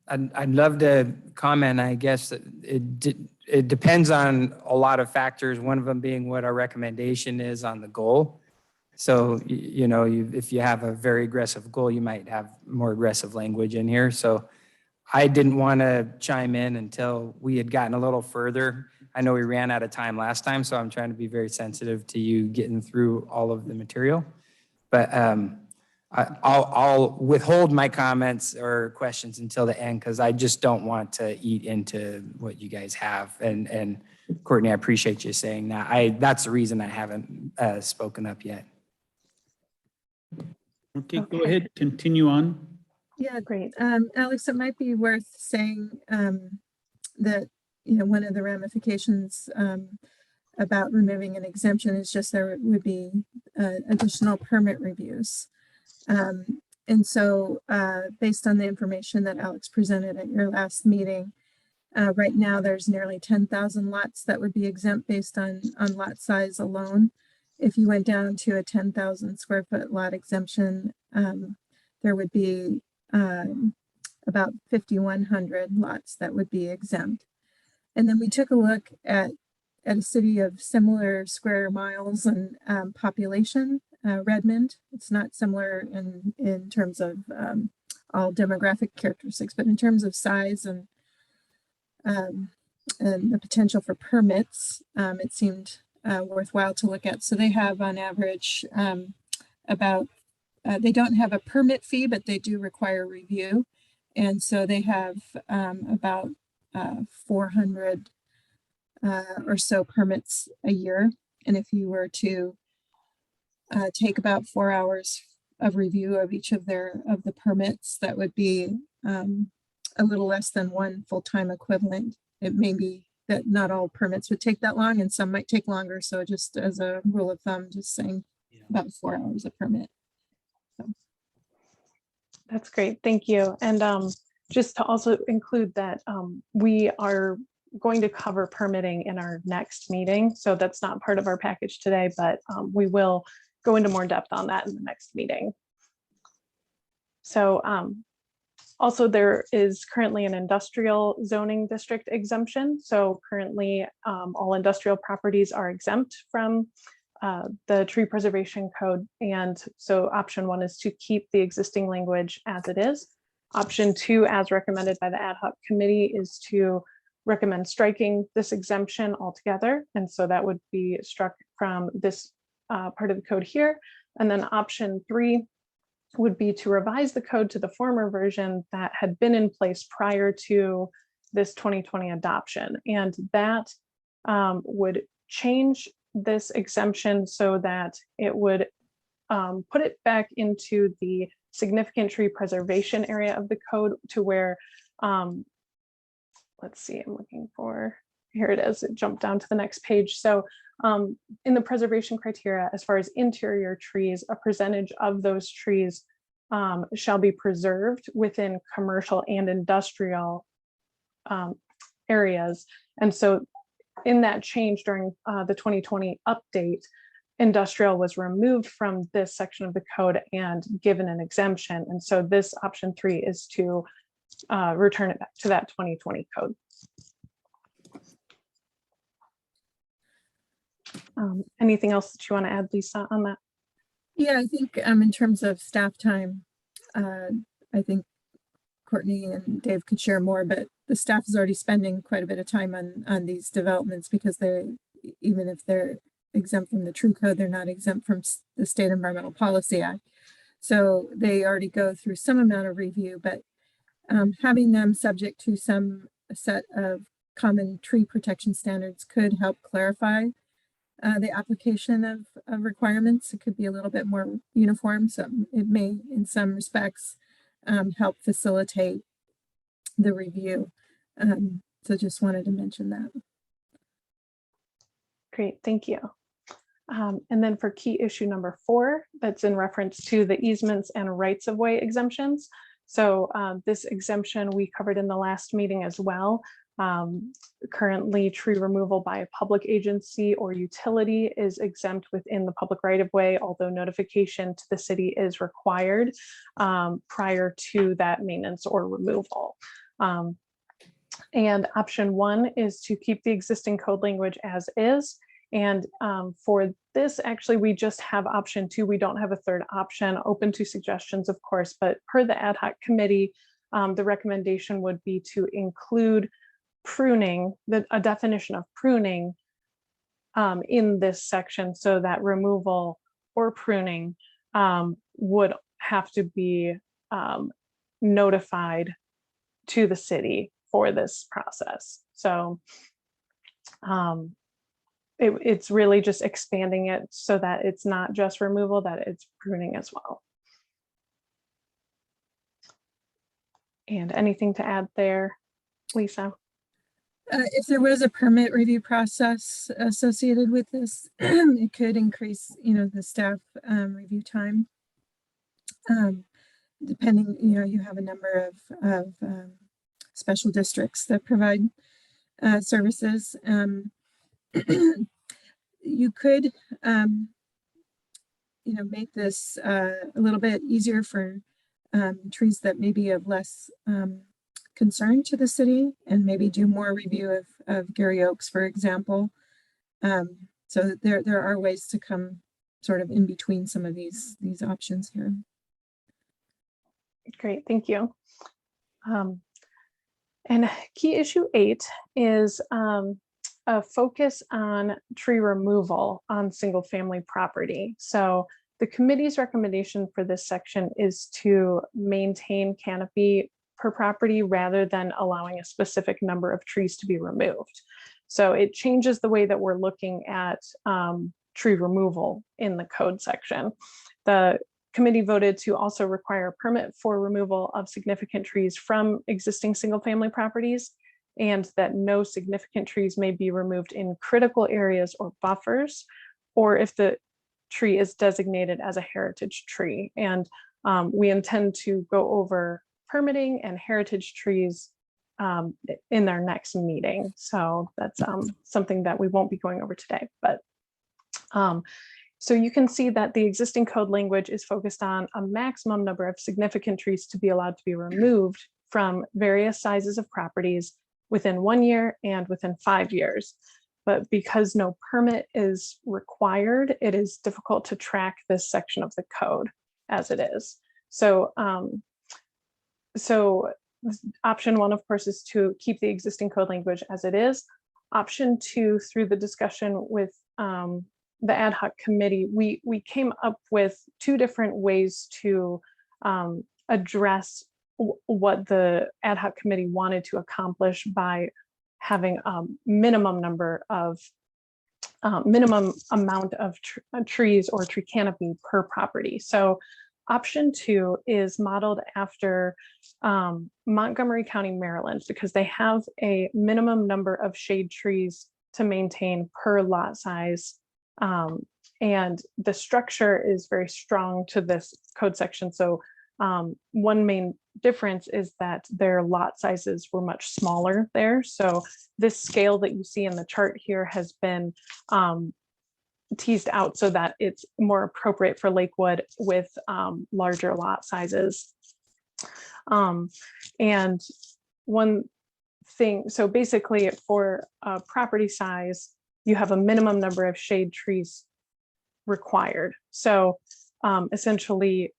I'd love to comment. I guess it depends on a lot of factors, one of them being what our recommendation is on the goal. So, you know, if you have a very aggressive goal, you might have more aggressive language in here. So I didn't want to chime in until we had gotten a little further. I know we ran out of time last time, so I'm trying to be very sensitive to you getting through all of the material. But I'll withhold my comments or questions until the end because I just don't want to eat into what you guys have. And Courtney, I appreciate you saying that. That's the reason I haven't spoken up yet. Okay, go ahead, continue on. Yeah, great. Alex, it might be worth saying that, you know, one of the ramifications about removing an exemption is just there would be additional permit reviews. And so based on the information that Alex presented at your last meeting, right now there's nearly 10,000 lots that would be exempt based on lot size alone. If you went down to a 10,000 square foot lot exemption, there would be about 5,100 lots that would be exempt. And then we took a look at a city of similar square miles and population, Redmond. It's not similar in terms of all demographic characteristics, but in terms of size and the potential for permits, it seemed worthwhile to look at. So they have on average they don't have a permit fee, but they do require review. And so they have about 400 or so permits a year. And if you were to take about 4 hours of review of each of the permits, that would be a little less than 1 full-time equivalent. It may be that not all permits would take that long and some might take longer. So just as a rule of thumb, just saying about 4 hours a permit. So. That's great. Thank you. And just to also include that we are going to cover permitting in our next meeting. So that's not part of our package today, but we will go into more depth on that in the next meeting. So Also, there is currently an industrial zoning district exemption. So currently, all industrial properties are exempt from the tree preservation code. And so option 1 is to keep the existing language as it is. Option 2, as recommended by the ad hoc committee, is to recommend striking this exemption altogether. And so that would be struck from this part of the code here. And then option 3 would be to revise the code to the former version that had been in place prior to this 2020 adoption. And that would change this exemption so that it would put it back into the significant tree preservation area of the code to where, let's see, I'm looking for, here it is, it jumped down to the next page. So in the preservation criteria, as far as interior trees, a percentage of those trees shall be preserved within commercial and industrial areas. And so in that change during the 2020 update, industrial was removed from this section of the code and given an exemption. And so this option 3 is to return it back to that 2020 code. Anything else that you want to add, Lisa, on that? Yeah, I think in terms of staff time, I think Courtney and Dave could share more, but the staff is already spending quite a bit of time on these developments because even if they're exempt from the tree code, they're not exempt from the State Environmental Policy Act. So they already go through some amount of review, but having them subject to some set of common tree protection standards could help clarify the application of requirements. It could be a little bit more uniform. So it may, in some respects, help facilitate the review. So just wanted to mention that. Great, thank you. And then for key issue number 4, that's in reference to the easements and rights of way exemptions. So this exemption we covered in the last meeting as well. Currently, tree removal by a public agency or utility is exempt within the public right of way, although notification to the city is required prior to that maintenance or removal. And option 1 is to keep the existing code language as is. And for this, actually, we just have option 2. We don't have a third option, open to suggestions, of course, but per the ad hoc committee, the recommendation would be to include pruning, a definition of pruning in this section, so that removal or pruning would have to be notified to the city for this process. So it's really just expanding it so that it's not just removal, that it's pruning as well. And anything to add there, Lisa? If there was a permit review process associated with this, it could increase, the staff review time. Depending, you have a number of special districts that provide services. You could, make this a little bit easier for trees that may be of less concern to the city, and maybe do more review of Gary Oaks, for example. So there are ways to come sort of in between some of these options here. Great, thank you. And key issue 8 is a focus on tree removal on single family property. So the committee's recommendation for this section is to maintain canopy per property rather than allowing a specific number of trees to be removed. So it changes the way that we're looking at tree removal in the code section. The committee voted to also require a permit for removal of significant trees from existing single family properties, and that no significant trees may be removed in critical areas or buffers, or if the tree is designated as a heritage tree. And we intend to go over permitting and heritage trees in our next meeting. So that's something that we won't be going over today. But So you can see that the existing code language is focused on a maximum number of significant trees to be allowed to be removed from various sizes of properties within 1 year and within 5 years. But because no permit is required, it is difficult to track this section of the code as it is. So, option 1, of course, is to keep the existing code language as it is. Option 2, through the discussion with the ad hoc committee, we came up with 2 different ways to address what the ad hoc committee wanted to accomplish by having a minimum number of minimum amount of trees or tree canopy per property. So option 2 is modeled after Montgomery County, Maryland, because they have a minimum number of shade trees to maintain per lot size. And the structure is very strong to this code section. So one main difference is that their lot sizes were much smaller there. So this scale that you see in the chart here has been teased out so that it's more appropriate for Lakewood with larger lot sizes. And one thing, so basically for property size, you have a minimum number of shade trees required. So essentially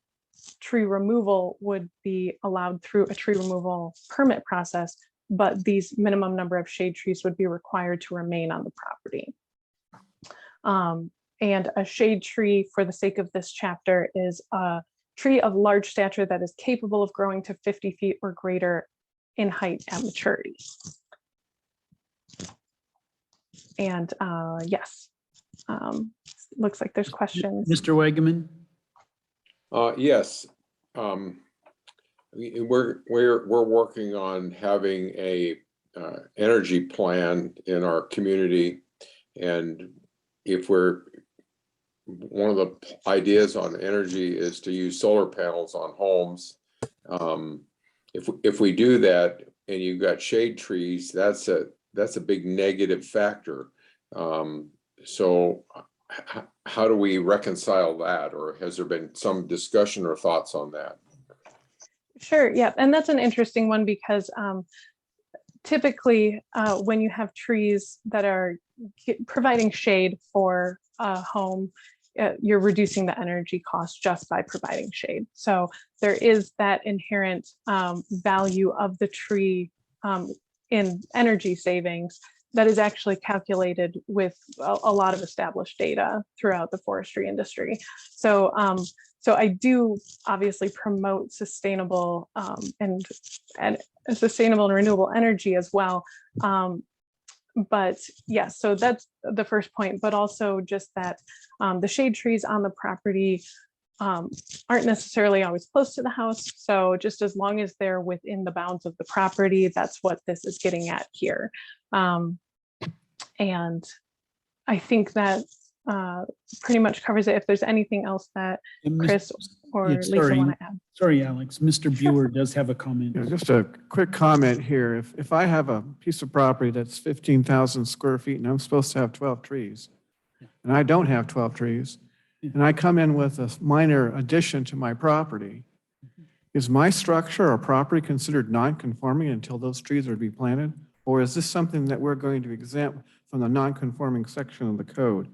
tree removal would be allowed through a tree removal permit process, but these minimum number of shade trees would be required to remain on the property. And a shade tree, for the sake of this chapter, is a tree of large stature that is capable of growing to 50 feet or greater in height at maturity. And yes, looks like there's questions. Mr. Wagaman? Yes. We're working on having a energy plan in our community. And one of the ideas on energy is to use solar panels on homes. If we do that and you've got shade trees, that's a big negative factor. So how do we reconcile that, or has there been some discussion or thoughts on that? Sure, yeah, and that's an interesting one because typically when you have trees that are providing shade for a home, you're reducing the energy cost just by providing shade. So there is that inherent value of the tree in energy savings that is actually calculated with a lot of established data throughout the forestry industry. So so I do obviously promote sustainable and sustainable and renewable energy as well. But yes, so that's the first point, but also just that the shade trees on the property aren't necessarily always close to the house. So just as long as they're within the bounds of the property, that's what this is getting at here. And I think that pretty much covers it. If there's anything else that Chris or Lisa want to add. Sorry, Alex. Mr. Buer does have a comment. Yeah, just a quick comment here. If I have a piece of property that's 15,000 square feet and I'm supposed to have 12 trees, and I don't have 12 trees, and I come in with a minor addition to my property, is my structure or property considered non-conforming until those trees are to be planted? Or is this something that we're going to exempt from the non-conforming section of the code?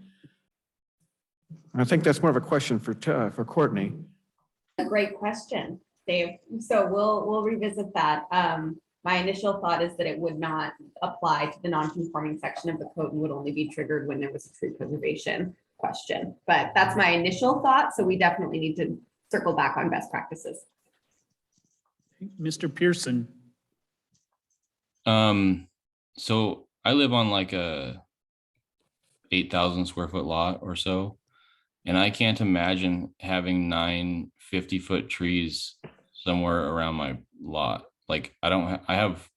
I think that's more of a question for Courtney. A great question, Dave. So we'll revisit that. My initial thought is that it would not apply to the non-conforming section of the code and would only be triggered when there was a tree preservation question. But that's my initial thought. So we definitely need to circle back on best practices. Mr. Pearson? So I live on like a 8,000 square foot lot or so. And I can't imagine having 9 50-foot trees somewhere around my lot. Like I have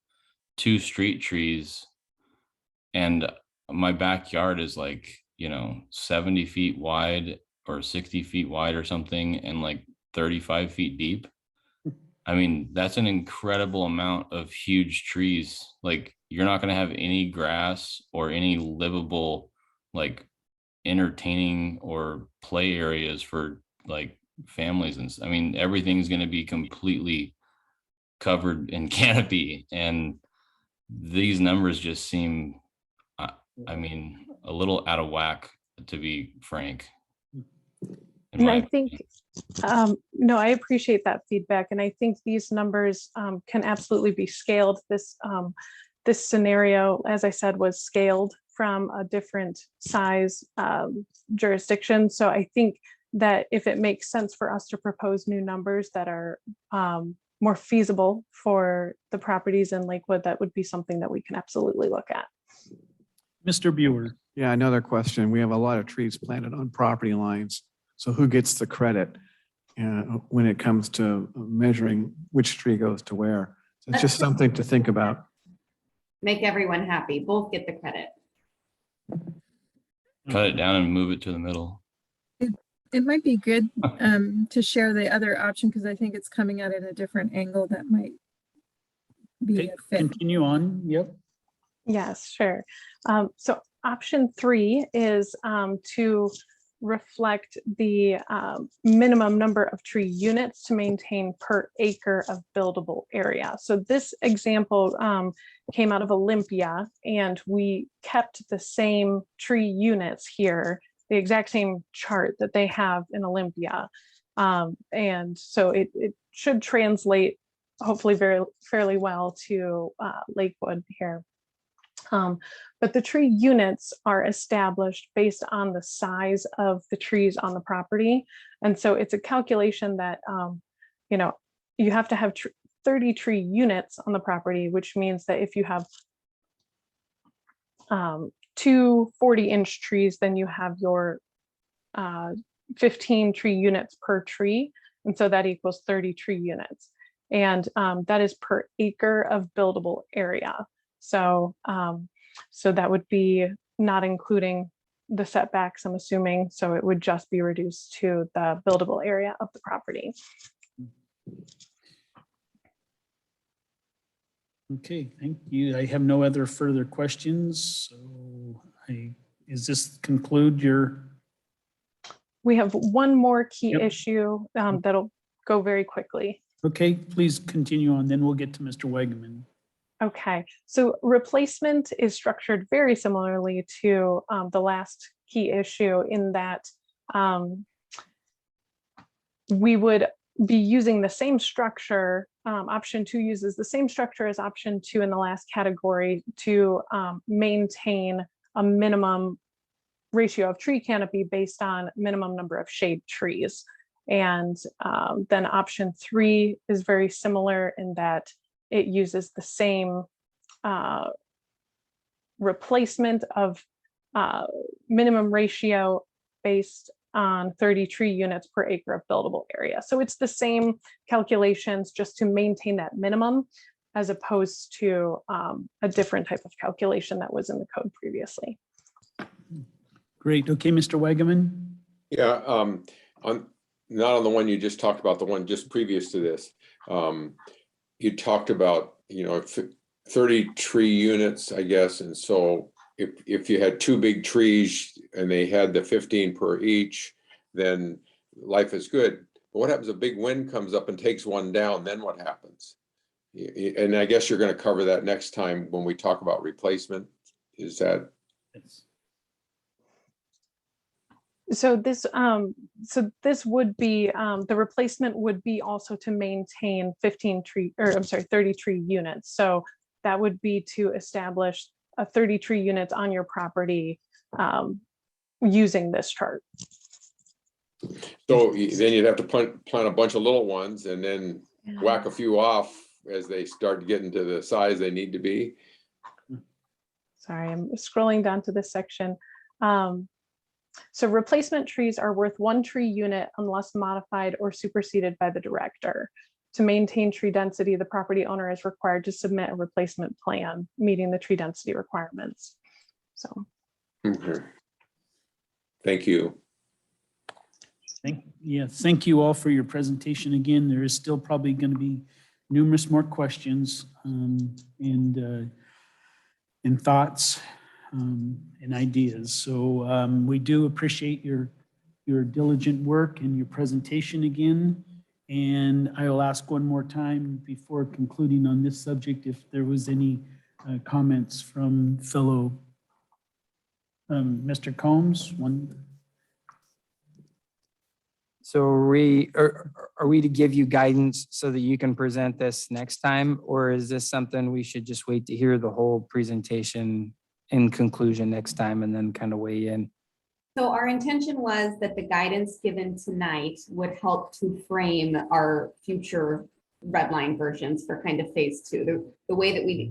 2 street trees and my backyard is like, 70 feet wide or 60 feet wide or something and like 35 feet deep. I mean, that's an incredible amount of huge trees. Like you're not going to have any grass or any livable like entertaining or play areas for like families. And I mean, everything's going to be completely covered in canopy, and these numbers just seem, I mean, a little out of whack, to be frank. in And my I think, no, I appreciate that feedback. And I think these numbers can absolutely be scaled. This scenario, as I said, was scaled from a different size jurisdiction. So I think that if it makes sense for us to propose new numbers that are more feasible for the properties in Lakewood, that would be something that we can absolutely look at. Mr. Buer. Yeah, another question. We have a lot of trees planted on property lines. So who gets the credit when it comes to measuring which tree goes to where? So it's just something to think about. Make everyone happy. Both get the credit. Cut it down and move it to the middle. It might be good to share the other option because I think it's coming at it a different angle that might be Okay, a fit. continue on. Yep. Yes, sure. So option 3 is to reflect the minimum number of tree units to maintain per acre of buildable area. So this example came out of Olympia, and we kept the same tree units here, the exact same chart that they have in Olympia. And so it should translate hopefully fairly well to Lakewood here. But the tree units are established based on the size of the trees on the property. And so it's a calculation that, you know, you have to have 30 tree units on the property, which means that if you have 2 40-inch trees, then you have your 15 tree units per tree. And so that equals 30 tree units. And that is per acre of buildable area. So, so that would be not including the setbacks, I'm assuming. So it would just be reduced to the buildable area of the property. Okay, thank you. I have no other further questions. So is this conclude your? We have one more key Yep. issue that'll go very quickly. Okay, please continue on, then we'll get to Mr. Wegman. Okay, so replacement is structured very similarly to the last key issue in that we would be using the same structure. Option 2 uses the same structure as option 2 in the last category to maintain a minimum ratio of tree canopy based on minimum number of shade trees. And then option 3 is very similar in that it uses the same replacement of minimum ratio based on 30 tree units per acre of buildable area. So it's the same calculations just to maintain that minimum as opposed to a different type of calculation that was in the code previously. Great. Okay, Mr. Wegman. Yeah, not on the one you just talked about, the one just previous to this. You talked about, 30 tree units, I guess. And so if you had 2 big trees and they had the 15 per each, then life is good. But what happens if a big wind comes up and takes one down? Then what happens? And I guess you're going to cover that next time when we talk about replacement. Is that? So this would be the replacement would be also to maintain 30 tree units. So that would be to establish a 30 tree units on your property using this chart. So then you'd have to plant a bunch of little ones and then whack a few off as they start to get into the size they need to be. Sorry, I'm scrolling down to this section. So replacement trees are worth 1 tree unit unless modified or superseded by the director. To maintain tree density, the property owner is required to submit a replacement plan meeting the tree density requirements. So. Okay. Thank you. Thank you all for your presentation. Again, there is still probably going to be numerous more questions and thoughts. and ideas. So we do appreciate your diligent work and your presentation again. And I will ask one more time before concluding on this subject, if there was any comments from fellow Mr. Combs, one. So are we to give you guidance so that you can present this next time? Or is this something we should just wait to hear the whole presentation in conclusion next time and then kind of weigh in? So our intention was that the guidance given tonight would help to frame our future red line versions for kind of phase two. The way that we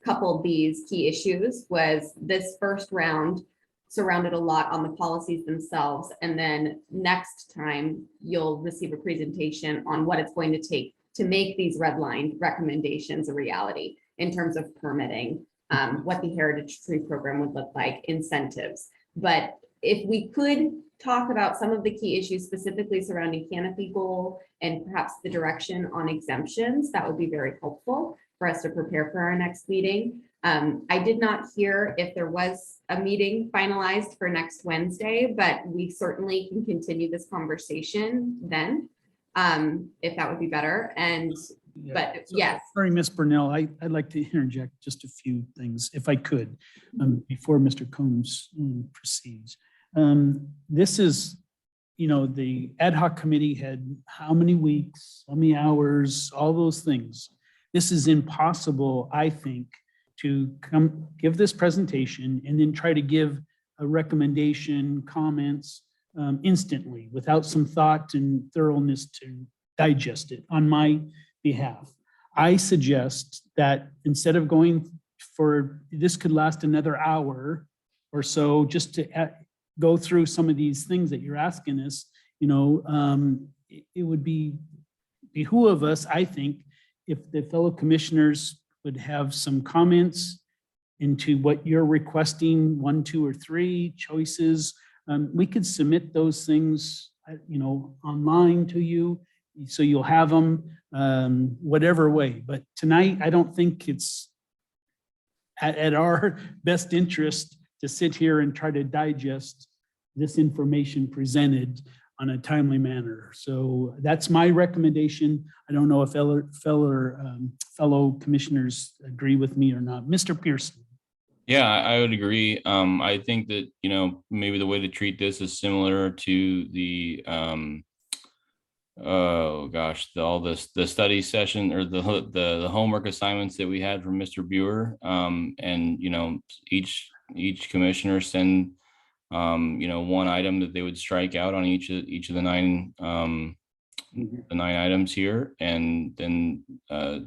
coupled these key issues was this first round surrounded a lot on the policies themselves. And then next time you'll receive a presentation on what it's going to take to make these red line recommendations a reality in terms of permitting, what the Heritage Tree Program would look like, incentives. But if we could talk about some of the key issues specifically surrounding canopy goal and perhaps the direction on exemptions, that would be very helpful for us to prepare for our next meeting. I did not hear if there was a meeting finalized for next Wednesday, but we certainly can continue this conversation then, if that would be better. And, but yes. Sorry, Ms. Burnell, I'd like to interject just a few things, if I could, before Mr. Combs proceeds. This is, you know, the ad hoc committee had how many weeks, how many hours, all those things. This is impossible, I think, to come give this presentation and then try to give a recommendation, comments instantly without some thought and thoroughness to digest it on my behalf. I suggest that instead of going for, this could last another hour or so just to go through some of these things that you're asking us, you know, it would behoove us, I think, if the fellow commissioners would have some comments into what you're requesting, 1, 2, or 3 choices. We could submit those things, you know, online to you, so you'll have them whatever way. But tonight, I don't think it's at our best interest to sit here and try to digest this information presented on a timely manner. So that's my recommendation. I don't know if fellow commissioners agree with me or not. Mr. Pearson. Yeah, I would agree. I think that, you know, maybe the way to treat this is similar to the, oh gosh, the study session or the homework assignments that we had from Mr. Buer. And, you know, each commissioner send, you know, one item that they would strike out on each of the 9 items here, and then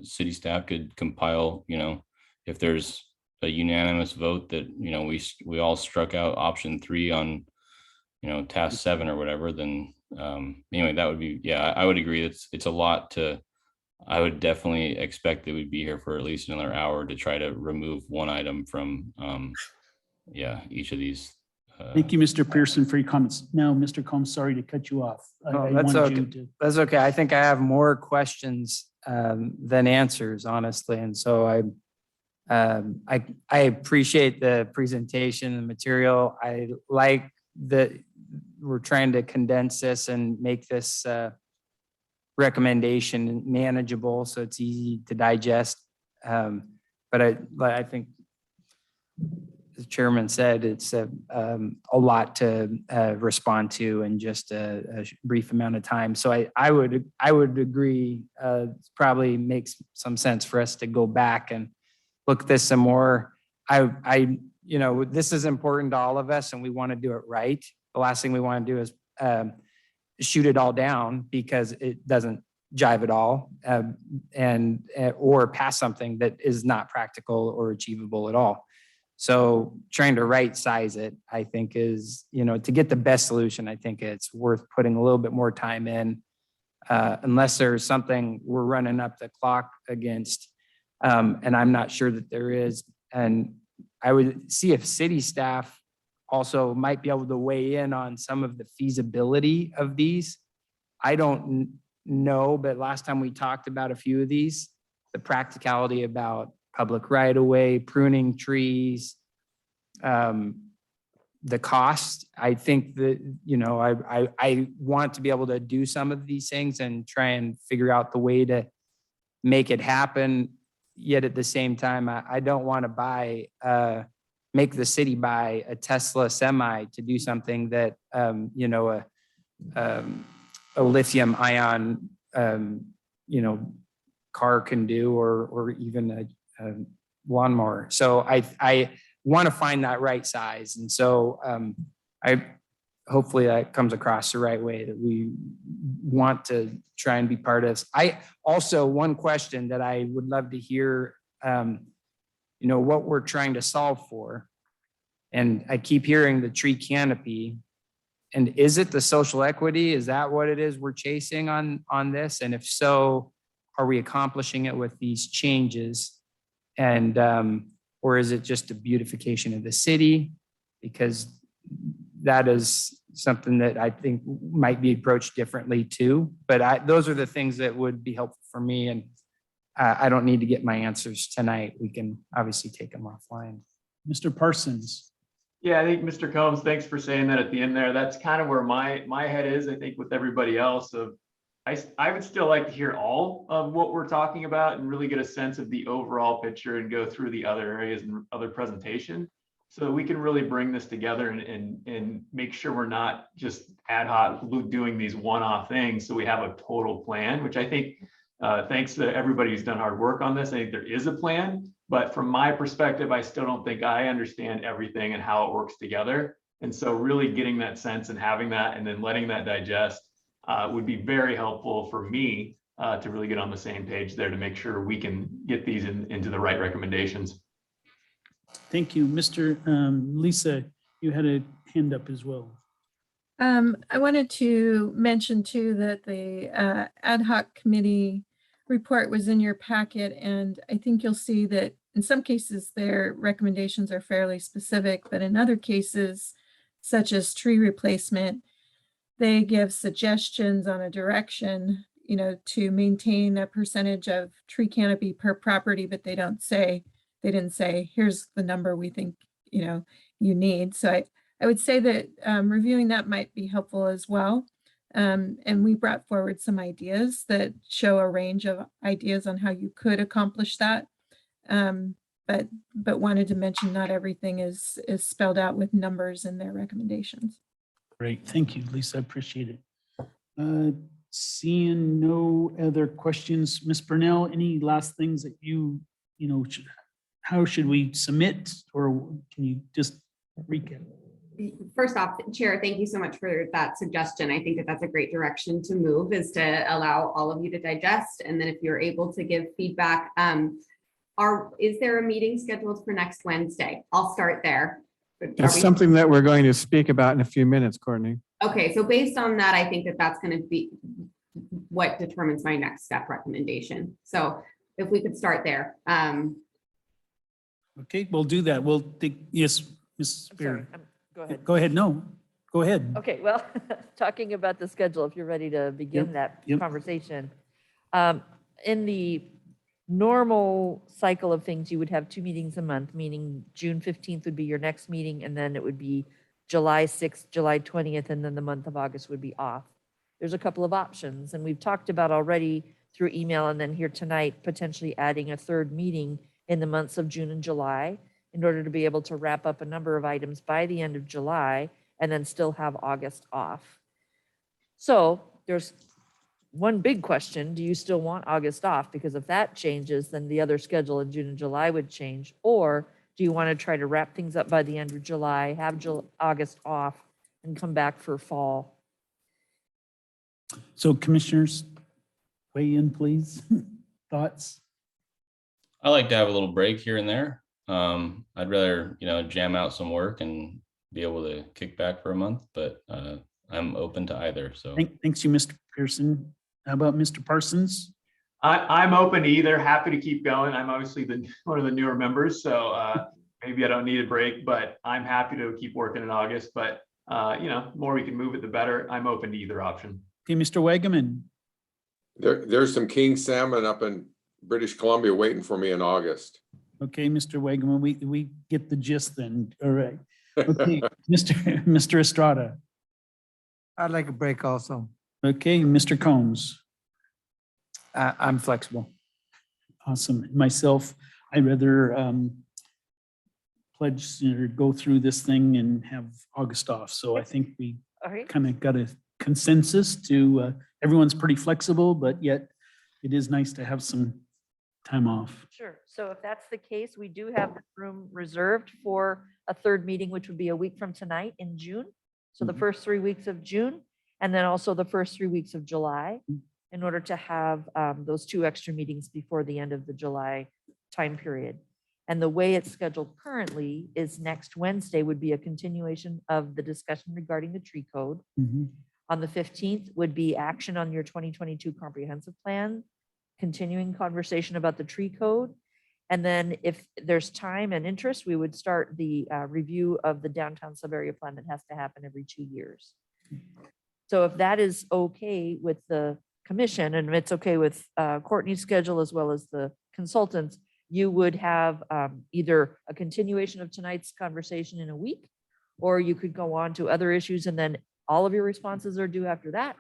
city staff could compile, you know, if there's a unanimous vote that, you know, we all struck out option 3 on, you know, task 7 or whatever, then anyway, that would be, yeah, I would agree. It's a lot to, I would definitely expect that we'd be here for at least another hour to try to remove one item from yeah, each of these. Thank you, Mr. Pearson, for your comments. Now, Mr. Combs, sorry to cut you off. Oh, that's okay. That's okay. I think I have more questions than answers, honestly. And so I appreciate the presentation and material. I like that we're trying to condense this and make this recommendation manageable so it's easy to digest. But I think, the chairman said, it's a lot to respond to in just a brief amount of time. So I would agree. Probably makes some sense for us to go back and look at this some more. You know, this is important to all of us, and we want to do it right. The last thing we want to do is shoot it all down because it doesn't jive at all, or pass something that is not practical or achievable at all. So trying to right size it, I think is, you know, to get the best solution, I think it's worth putting a little bit more time in, unless there's something we're running up the clock against. And I'm not sure that there is. And I would see if city staff also might be able to weigh in on some of the feasibility of these. I don't know, but last time we talked about a few of these, the practicality about public right of way, pruning trees, the cost. I think that, you know, I want to be able to do some of these things and try and figure out the way to make it happen. Yet at the same time, I don't want to make the city buy a Tesla semi to do something that, you know, a lithium ion, you know, car can do, or even a lawnmower. So I want to find that right size. And so hopefully that comes across the right way, that we want to try and be part of this. Also, one question that I would love to hear, you know, what we're trying to solve for. And I keep hearing the tree canopy. And is it the social equity? Is that what it is we're chasing on this? And if so, are we accomplishing it with these changes? And or is it just a beautification of the city? Because that is something that I think might be approached differently too. But those are the things that would be helpful for me. And I don't need to get my answers tonight. We can obviously take them offline. Mr. Parsons. Yeah, I think Mr. Combs, thanks for saying that at the end there. That's kind of where my head is, I think, with everybody else. I would still like to hear all of what we're talking about and really get a sense of the overall picture and go through the other areas and other presentation, so that we can really bring this together and make sure we're not just ad hoc doing these one-off things. So we have a total plan, which I think, thanks to everybody who's done hard work on this, I think there is a plan. But from my perspective, I still don't think I understand everything and how it works together. And so really getting that sense and having that and then letting that digest would be very helpful for me to really get on the same page there to make sure we can get these into the right recommendations. Thank you. Mr. Lisa, you had a hand up as well. I wanted to mention too that the ad hoc committee report was in your packet, and I think you'll see that in some cases their recommendations are fairly specific, but in other cases, such as tree replacement, they give suggestions on a direction, you know, to maintain a percentage of tree canopy per property, but they didn't say, here's the number we think, you know, you need. So I would say that reviewing that might be helpful as well. And we brought forward some ideas that show a range of ideas on how you could accomplish that. But wanted to mention not everything is spelled out with numbers in their recommendations. Great. Thank you, Lisa. I appreciate it. Seeing no other questions, Ms. Burnell, any last things that you know, how should we submit, or can you just recap? First off, Chair, thank you so much for that suggestion. I think that that's a great direction to move, is to allow all of you to digest. And then if you're able to give feedback, is there a meeting scheduled for next Wednesday? I'll start there. It's something that we're going to speak about in a few minutes, Courtney. Okay, so based on that, I think that that's going to be what determines my next step recommendation. So if we could start there. Okay, we'll do that. We'll take, yes, Ms. Spear. Go ahead. Go ahead. No, go ahead. Okay, well, talking about the schedule, if you're ready to begin that conversation. In the normal cycle of things, you would have 2 meetings a month, meaning June 15th would be your next meeting, and then it would be July 6th, July 20th, and then the month of August would be off. There's a couple of options, and we've talked about already through email and then here tonight, potentially adding a third meeting in the months of June and July in order to be able to wrap up a number of items by the end of July and then still have August off. So there's one big question: do you still want August off? Because if that changes, then the other schedule in June and July would change. Or do you want to try to wrap things up by the end of July, have August off, and come back for fall? So commissioners, weigh in, please. Thoughts? I like to have a little break here and there. I'd rather, you know, jam out some work and be able to kick back for a month, but I'm open to either. So Thanks you, Mr. Pearson. How about Mr. Parsons? I'm open to either. Happy to keep going. I'm obviously one of the newer members, so maybe I don't need a break, but I'm happy to keep working in August. But you know, the more we can move it, the better. I'm open to either option. Okay, Mr. Wagaman. There's some king salmon up in British Columbia waiting for me in August. Okay, Mr. Wegman, we get the gist then. All right. Okay, Mr. Estrada. I'd like a break also. Okay, Mr. Combs. I'm flexible. Awesome. Myself, I'd rather pledge or go through this thing and have August off. So I think we All right. kind of got a consensus to, everyone's pretty flexible, but yet it is nice to have some time off. Sure. So if that's the case, we do have this room reserved for a third meeting, which would be a week from tonight in June. So the Mhm. first 3 weeks of June, and then also the first 3 weeks of July, in order to have those 2 extra meetings before the end of the July time period. And the way it's scheduled currently is next Wednesday would be a continuation of the discussion regarding the tree code. Mhm. On the 15th would be action on your 2022 comprehensive plan, continuing conversation about the tree code. And then if there's time and interest, we would start the review of the downtown sub-area plan that has to happen every 2 years. So if that is okay with the commission and it's okay with Courtney's schedule as well as the consultants, you would have either a continuation of tonight's conversation in a week, or you could go on to other issues and then all of your responses are due after that.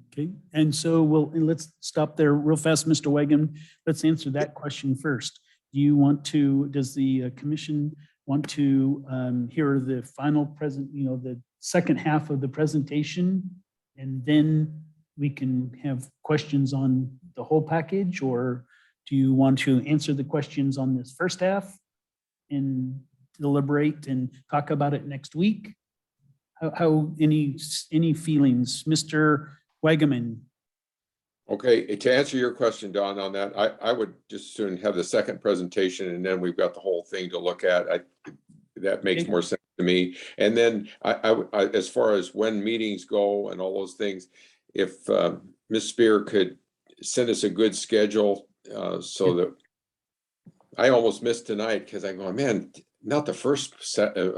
Okay, and so let's stop there real fast, Mr. Wagon. Let's answer that question first. Does the commission want to hear the final the second half of the presentation? And then we can have questions on the whole package, or do you want to answer the questions on this first half and deliberate and talk about it next week? Any feelings, Mr. Wagaman? Okay, to answer your question, Don, on that, I would just soon have the second presentation and then we've got the whole thing to look at. That makes Okay. more sense to me. And then as far as when meetings go and all those things, if Ms. Spear could send us a good schedule so that I almost missed tonight because I'm going, man, not the first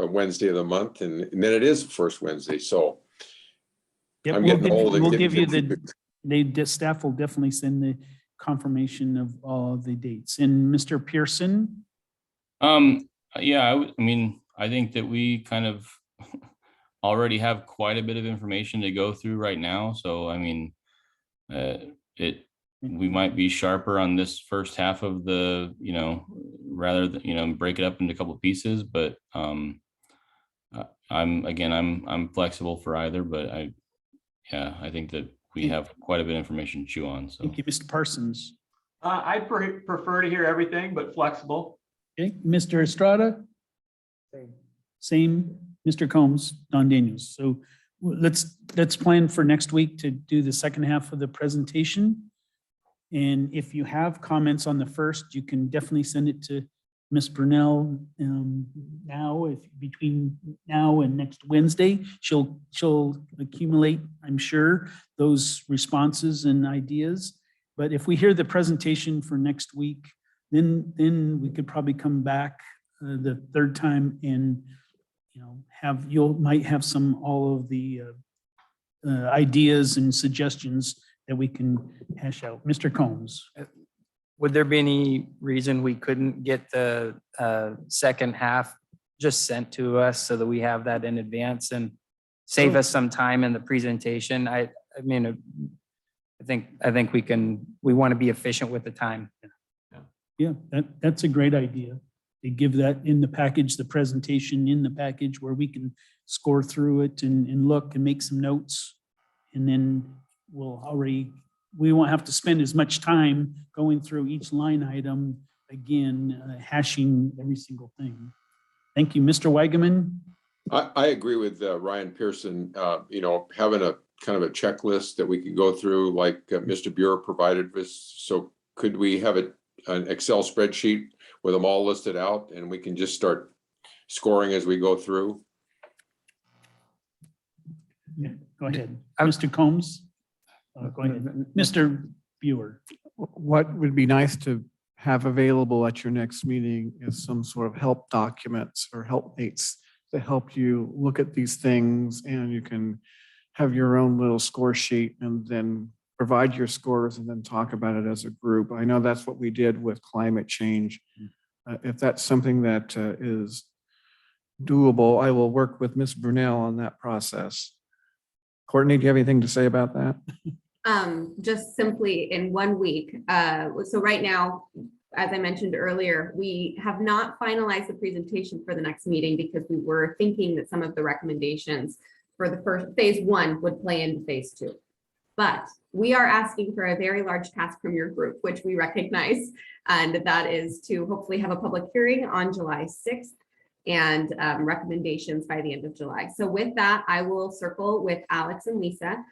Wednesday of the month, and then it is the first Wednesday. So Yep, I'm we'll getting give- old. We'll give you staff will definitely send the confirmation of all the dates. And Mr. Pearson? Yeah, I mean, I think that we kind of already have quite a bit of information to go through right now. So, I mean, we might be sharper on this first half of the, rather than, break it up into a couple of pieces, but I'm flexible for either, but I think that we have quite a bit of information to chew on. So Thank you, Mr. Parsons. I'd prefer to hear everything, but flexible. Okay, Mr. Estrada? Same, Mr. Combs, Don Daniels. So let's plan for next week to do the second half of the presentation. And if you have comments on the first, you can definitely send it to Ms. Brunel between now and next Wednesday. She'll accumulate, I'm sure, those responses and ideas. But if we hear the presentation for next week, then we could probably come back the third time and might have all of the ideas and suggestions that we can hash out. Mr. Combs. Would there be any reason we couldn't get the second half just sent to us so that we have that in advance and save us some time in the presentation? I think we want to be efficient with the time. Yeah, that's a great idea. They give that in the package, the presentation in the package where we can score through it and look and make some notes. And then we won't have to spend as much time going through each line item again, hashing every single thing. Thank you, Mr. Wagaman. I agree with Ryan Pearson, having a kind of a checklist that we could go through like Mr. Buer provided us. So could we have an Excel spreadsheet with them all listed out and we can just start scoring as we go through? Yeah, go ahead. Mr. Combs. Go ahead. Mr. Buer. What would be nice to have available at your next meeting is some sort of help documents or helpmates to help you look at these things, and you can have your own little score sheet and then provide your scores and then talk about it as a group. I know that's what we did with climate change. If that's something that is doable, I will work with Ms. Brunel on that process. Courtney, do you have anything to say about that? Just simply in 1 week. So right now, as I mentioned earlier, we have not finalized the presentation for the next meeting because we were thinking that some of the recommendations for the first phase 1 would play into phase 2. But we are asking for a very large task from your group, which we recognize. And that is to hopefully have a public hearing on July 6th and recommendations by the end of July. So with that, I will circle with Alex and Lisa.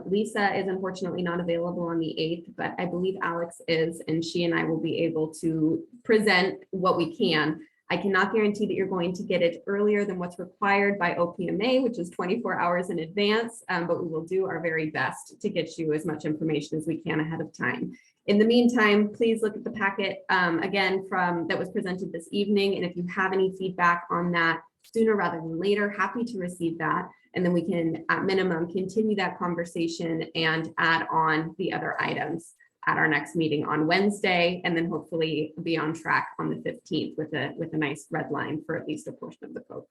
Lisa is unfortunately not available on the 8th, but I believe Alex is, and she and I will be able to present what we can. I cannot guarantee that you're going to get it earlier than what's required by OPMA, which is 24 hours in advance, but we will do our very best to get you as much information as we can ahead of time. In the meantime, please look at the packet again that was presented this evening. And if you have any feedback on that sooner rather than later, happy to receive that. And then we can, at minimum, continue that conversation and add on the other items at our next meeting on Wednesday, and then hopefully be on track on the 15th with a nice red line for at least a portion of the code.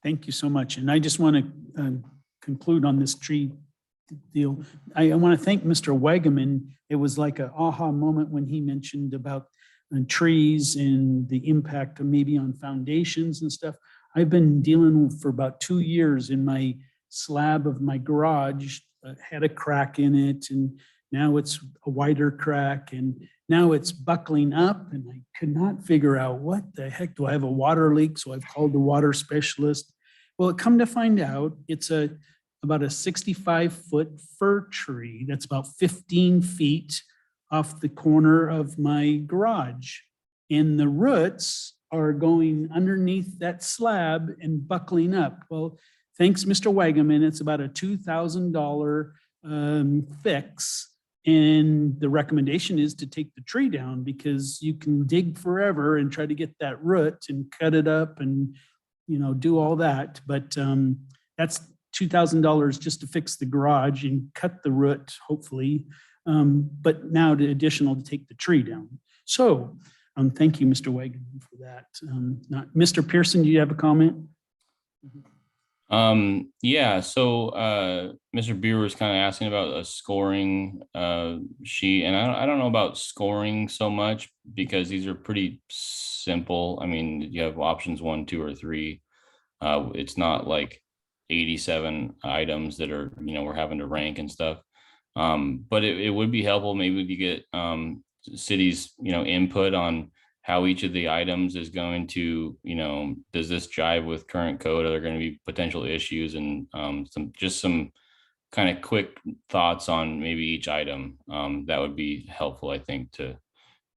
Thank you so much. And I just want to conclude on this tree deal. I want to thank Mr. Wagaman. It was like an aha moment when he mentioned about trees and the impact of maybe on foundations and stuff. I've been dealing for about 2 years in my slab of my garage, had a crack in it, and now it's a wider crack, and now it's buckling up, and I could not figure out what the heck, do I have a water leak? So I've called the water specialist. Well, come to find out, it's about a 65-foot fir tree that's about 15 feet off the corner of my garage. And the roots are going underneath that slab and buckling up. Well, thanks, Mr. Wagaman, it's about a $2,000 fix. And the recommendation is to take the tree down because you can dig forever and try to get that root and cut it up and, do all that. But that's $2,000 just to fix the garage and cut the root, hopefully. But now the additional to take the tree down. So thank you, Mr. Wagaman, for that. Mr. Pearson, do you have a comment? Yeah, so Mr. Beer was kind of asking about a scoring sheet, and I don't know about scoring so much because these are pretty simple. I mean, you have options 1, 2, or 3. It's not like 87 items that are, we're having to rank and stuff. But it would be helpful maybe to get cities, input on how each of the items is going to, does this jive with current code? Are there going to be potential issues? And some kind of quick thoughts on maybe each item. That would be helpful, I think, to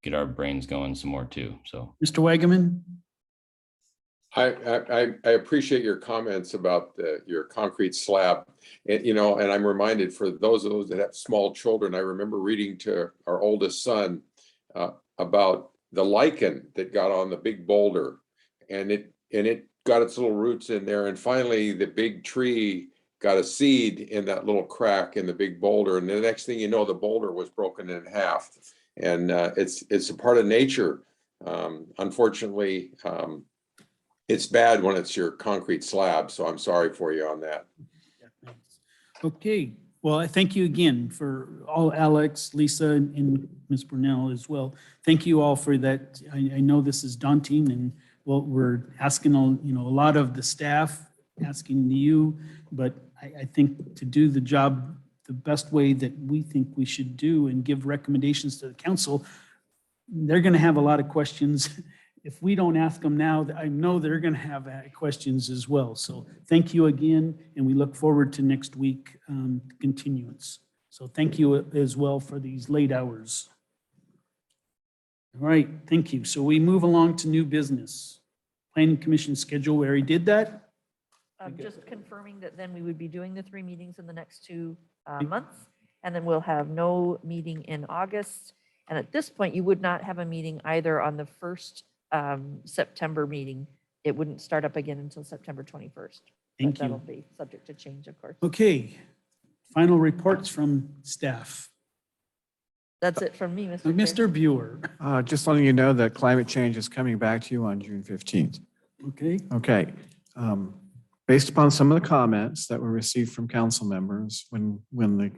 get our brains going some more too. So, Mr. Wagaman? I appreciate your comments about your concrete slab. And, and I'm reminded for those of those that have small children, I remember reading to our oldest son about the lichen that got on the big boulder, and it got its little roots in there. And finally the big tree got a seed in that little crack in the big boulder. And the next thing you know, the boulder was broken in half. And it's a part of nature. Unfortunately, it's bad when it's your concrete slab. So I'm sorry for you on that. Okay, well, I thank you again for all, Alex, Lisa, and Ms. Brunel as well. Thank you all for that. I know this is daunting, and well, we're asking, a lot of the staff, asking you, but I think to do the job the best way that we think we should do and give recommendations to the council, they're going to have a lot of questions. If we don't ask them now, I know they're going to have questions as well. So thank you again, and we look forward to next week continuance. So thank you as well for these late hours. All right, thank you. So we move along to new business. Planning Commission schedule, we already did that. Just confirming that then we would be doing the 3 meetings in the next 2 months, and then we'll have no meeting in August. And at this point, you would not have a meeting either on the first September meeting. It wouldn't start up again until September 21st. Thank That'll you. be subject to change, of course. Okay, Final reports from staff. That's it from me, Mr. Chair. Mr. Buer, Just letting you know that climate change is coming back to you on June 15th. okay? Okay. Based upon some of the comments that were received from council members when the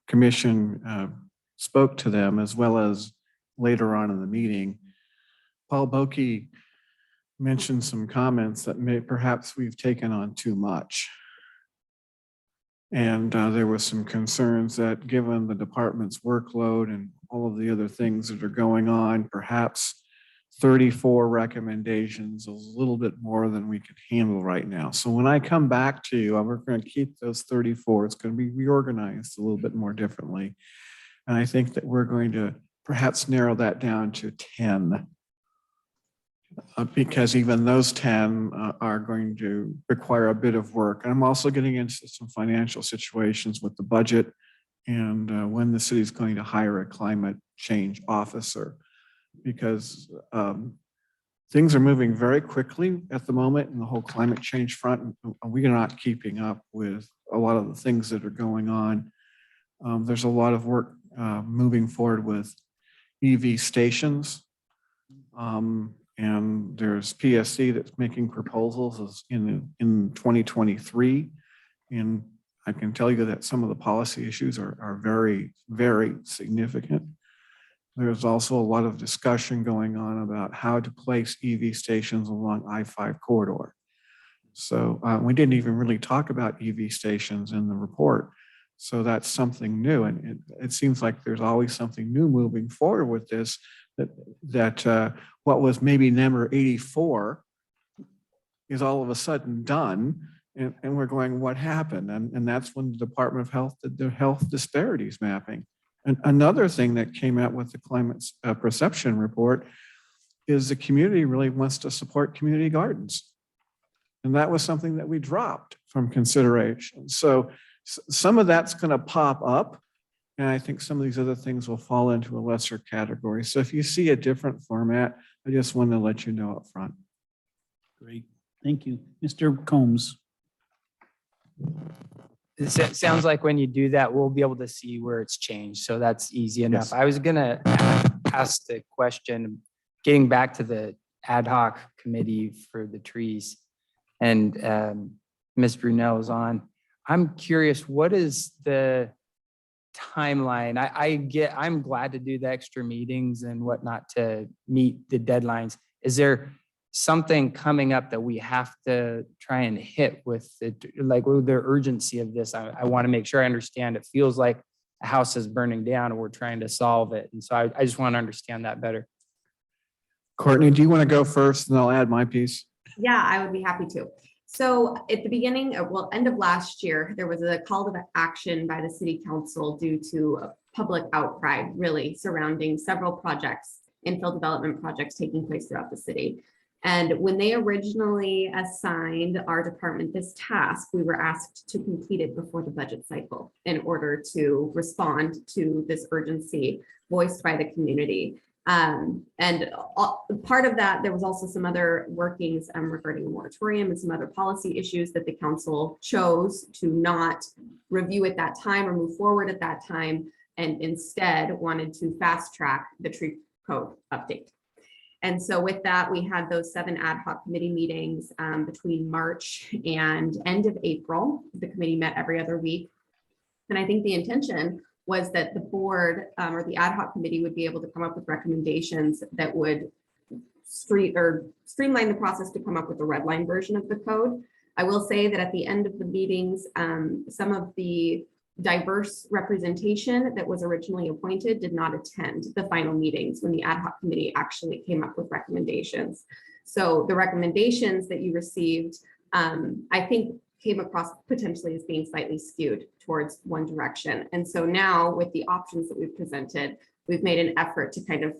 commission spoke to them, as well as later on in the meeting, Paul Boki mentioned some comments that perhaps we've taken on too much. And there was some concerns that given the department's workload and all of the other things that are going on, perhaps 34 recommendations is a little bit more than we could handle right now. So when I come back to you, we're going to keep those 34. It's going to be reorganized a little bit more differently. And I think that we're going to perhaps narrow that down to 10. Because even those 10 are going to require a bit of work. And I'm also getting into some financial situations with the budget and when the city is going to hire a climate change officer. Because things are moving very quickly at the moment in the whole climate change front. And we are not keeping up with a lot of the things that are going on. There's a lot of work moving forward with EV stations. And there's PSC that's making proposals in 2023. And I can tell you that some of the policy issues are very, very significant. There's also a lot of discussion going on about how to place EV stations along I-5 corridor. So we didn't even really talk about EV stations in the report. So that's something new. And it seems like there's always something new moving forward with this, that what was maybe number 84 is all of a sudden done. And we're going, what happened? And that's when the Department of Health did their health disparities mapping. And another thing that came out with the climate perception report is the community really wants to support community gardens. And that was something that we dropped from consideration. So some of that's going to pop up. And I think some of these other things will fall into a lesser category. So if you see a different format, I just want to let you know up front. Great, thank you. Mr. Combs. It sounds like when you do that, we'll be able to see where it's changed. So that's easy enough. Yes. I was gonna ask the question, getting back to the ad hoc committee for the trees. And Ms. Brunel is on. I'm curious, what is the timeline? I'm glad to do the extra meetings and whatnot to meet the deadlines. Is there something coming up that we have to try and hit with the urgency of this? I want to make sure I understand. It feels like a house is burning down and we're trying to solve it. And so I just want to understand that better. Courtney, do you want to go first and I'll add my piece? Yeah, I would be happy to. So at the beginning of, end of last year, there was a call to action by the city council due to a public outcry really surrounding several projects, infill development projects taking place throughout the city. And when they originally assigned our department this task, we were asked to complete it before the budget cycle in order to respond to this urgency voiced by the community. Part of that, there was also some other workings regarding a moratorium and some other policy issues that the council chose to not review at that time or move forward at that time, and instead wanted to fast track the tree code update. And so with that, we had those 7 ad hoc committee meetings between March and end of April. The committee met every other week. And I think the intention was that the board or the ad hoc committee would be able to come up with recommendations that would streamline the process to come up with a red line version of the code. I will say that at the end of the meetings, some of the diverse representation that was originally appointed did not attend the final meetings when the ad hoc committee actually came up with recommendations. So the recommendations that you received, I think, came across potentially as being slightly skewed towards one direction. And so now with the options that we've presented, we've made an effort to kind of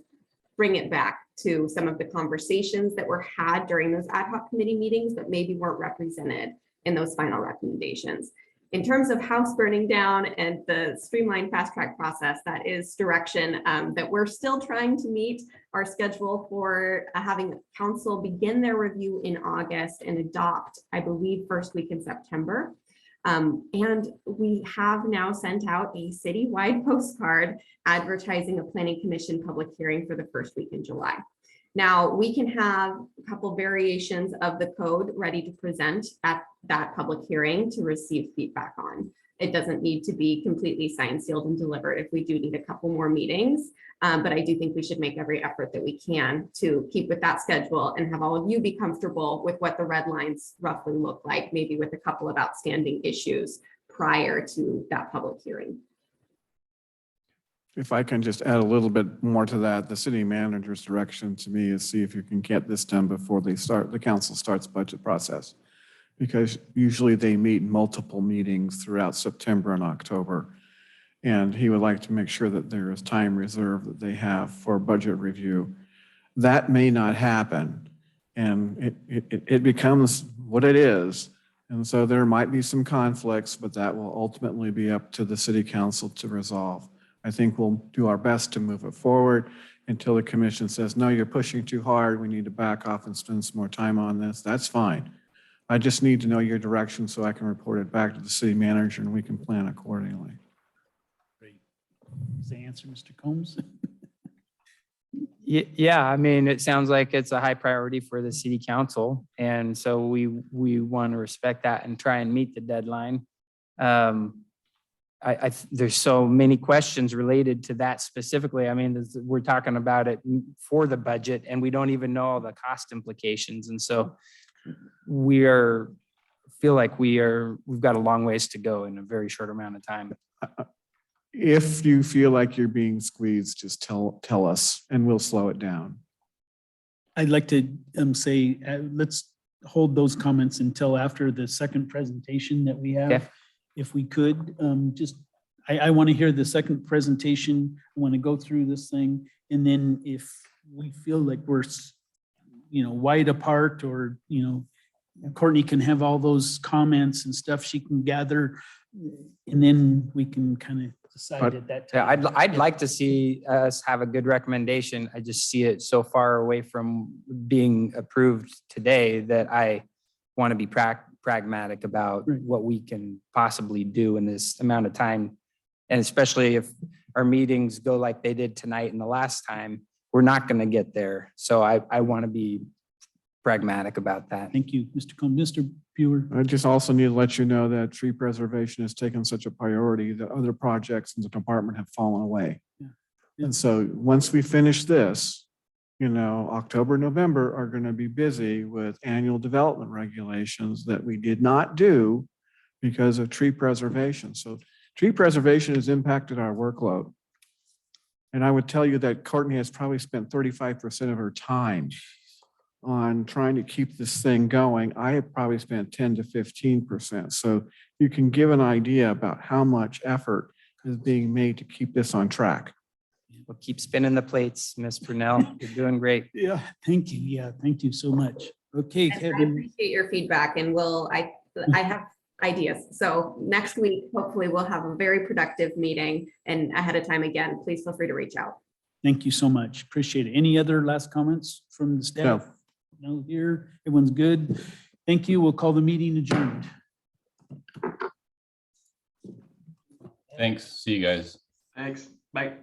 bring it back to some of the conversations that were had during those ad hoc committee meetings that maybe weren't represented in those final recommendations. In terms of house burning down and the streamlined fast track process, that is direction that we're still trying to meet our schedule for having council begin their review in August and adopt, I believe, first week in September. And we have now sent out a citywide postcard advertising a planning commission public hearing for the first week in July. Now, we can have a couple variations of the code ready to present at that public hearing to receive feedback on. It doesn't need to be completely signed, sealed, and delivered if we do need a couple more meetings. But I do think we should make every effort that we can to keep with that schedule and have all of you be comfortable with what the red lines roughly look like, maybe with a couple of outstanding issues prior to that public hearing. If I can just add a little bit more to that, the city manager's direction to me is see if you can get this done before the council starts budget process. Because usually they meet multiple meetings throughout September and October. And he would like to make sure that there is time reserved that they have for budget review. That may not happen, and it becomes what it is. And so there might be some conflicts, but that will ultimately be up to the city council to resolve. I think we'll do our best to move it forward until the commission says, no, you're pushing too hard. We need to back off and spend some more time on this. That's fine. I just need to know your direction so I can report it back to the city manager and we can plan accordingly. Great. Does that answer, Mr. Combs? Yeah, I mean, it sounds like it's a high priority for the city council. And so we want to respect that and try and meet the deadline. There's so many questions related to that specifically. I mean, we're talking about it for the budget and we don't even know all the cost implications. And so feel like we've got a long ways to go in a very short amount of time. If you feel like you're being squeezed, just tell us and we'll slow it down. I'd like to say, let's hold those comments until after the second presentation that we have. Okay. If we could, I want to hear the second presentation. I want to go through this thing. And then if we feel like we're, wide apart or, Courtney can have all those comments and stuff she can gather. And then we can kind of decide at that time. Yeah, I'd like to see us have a good recommendation. I just see it so far away from being approved today that I want to be pragmatic about Right. what we can possibly do in this amount of time. And especially if our meetings go like they did tonight and the last time, we're not going to get there. So I want to be pragmatic about that. Thank you, Mr. Combs. Mr. Buer. I just also need to let you know that tree preservation has taken such a priority that other projects in the department have fallen away. Yeah. And so once we finish this, October, November are going to be busy with annual development regulations that we did not do because of tree preservation. So tree preservation has impacted our workload. And I would tell you that Courtney has probably spent 35% of her time on trying to keep this thing going. I have probably spent 10 to 15%. So you can give an idea about how much effort is being made to keep this on track. We'll keep spinning the plates, Ms. Brunel. You're doing great. Yeah, thank you. Yeah, thank you so much. Okay, And I Kevin. appreciate your feedback and I have ideas. So next week, hopefully we'll have a very productive meeting, and ahead of time, again, please feel free to reach out. Thank you so much. Appreciate it. Any other last comments from the staff? No, here, everyone's good. Thank you. We'll call the meeting adjourned. Thanks. See you guys. Thanks. Bye.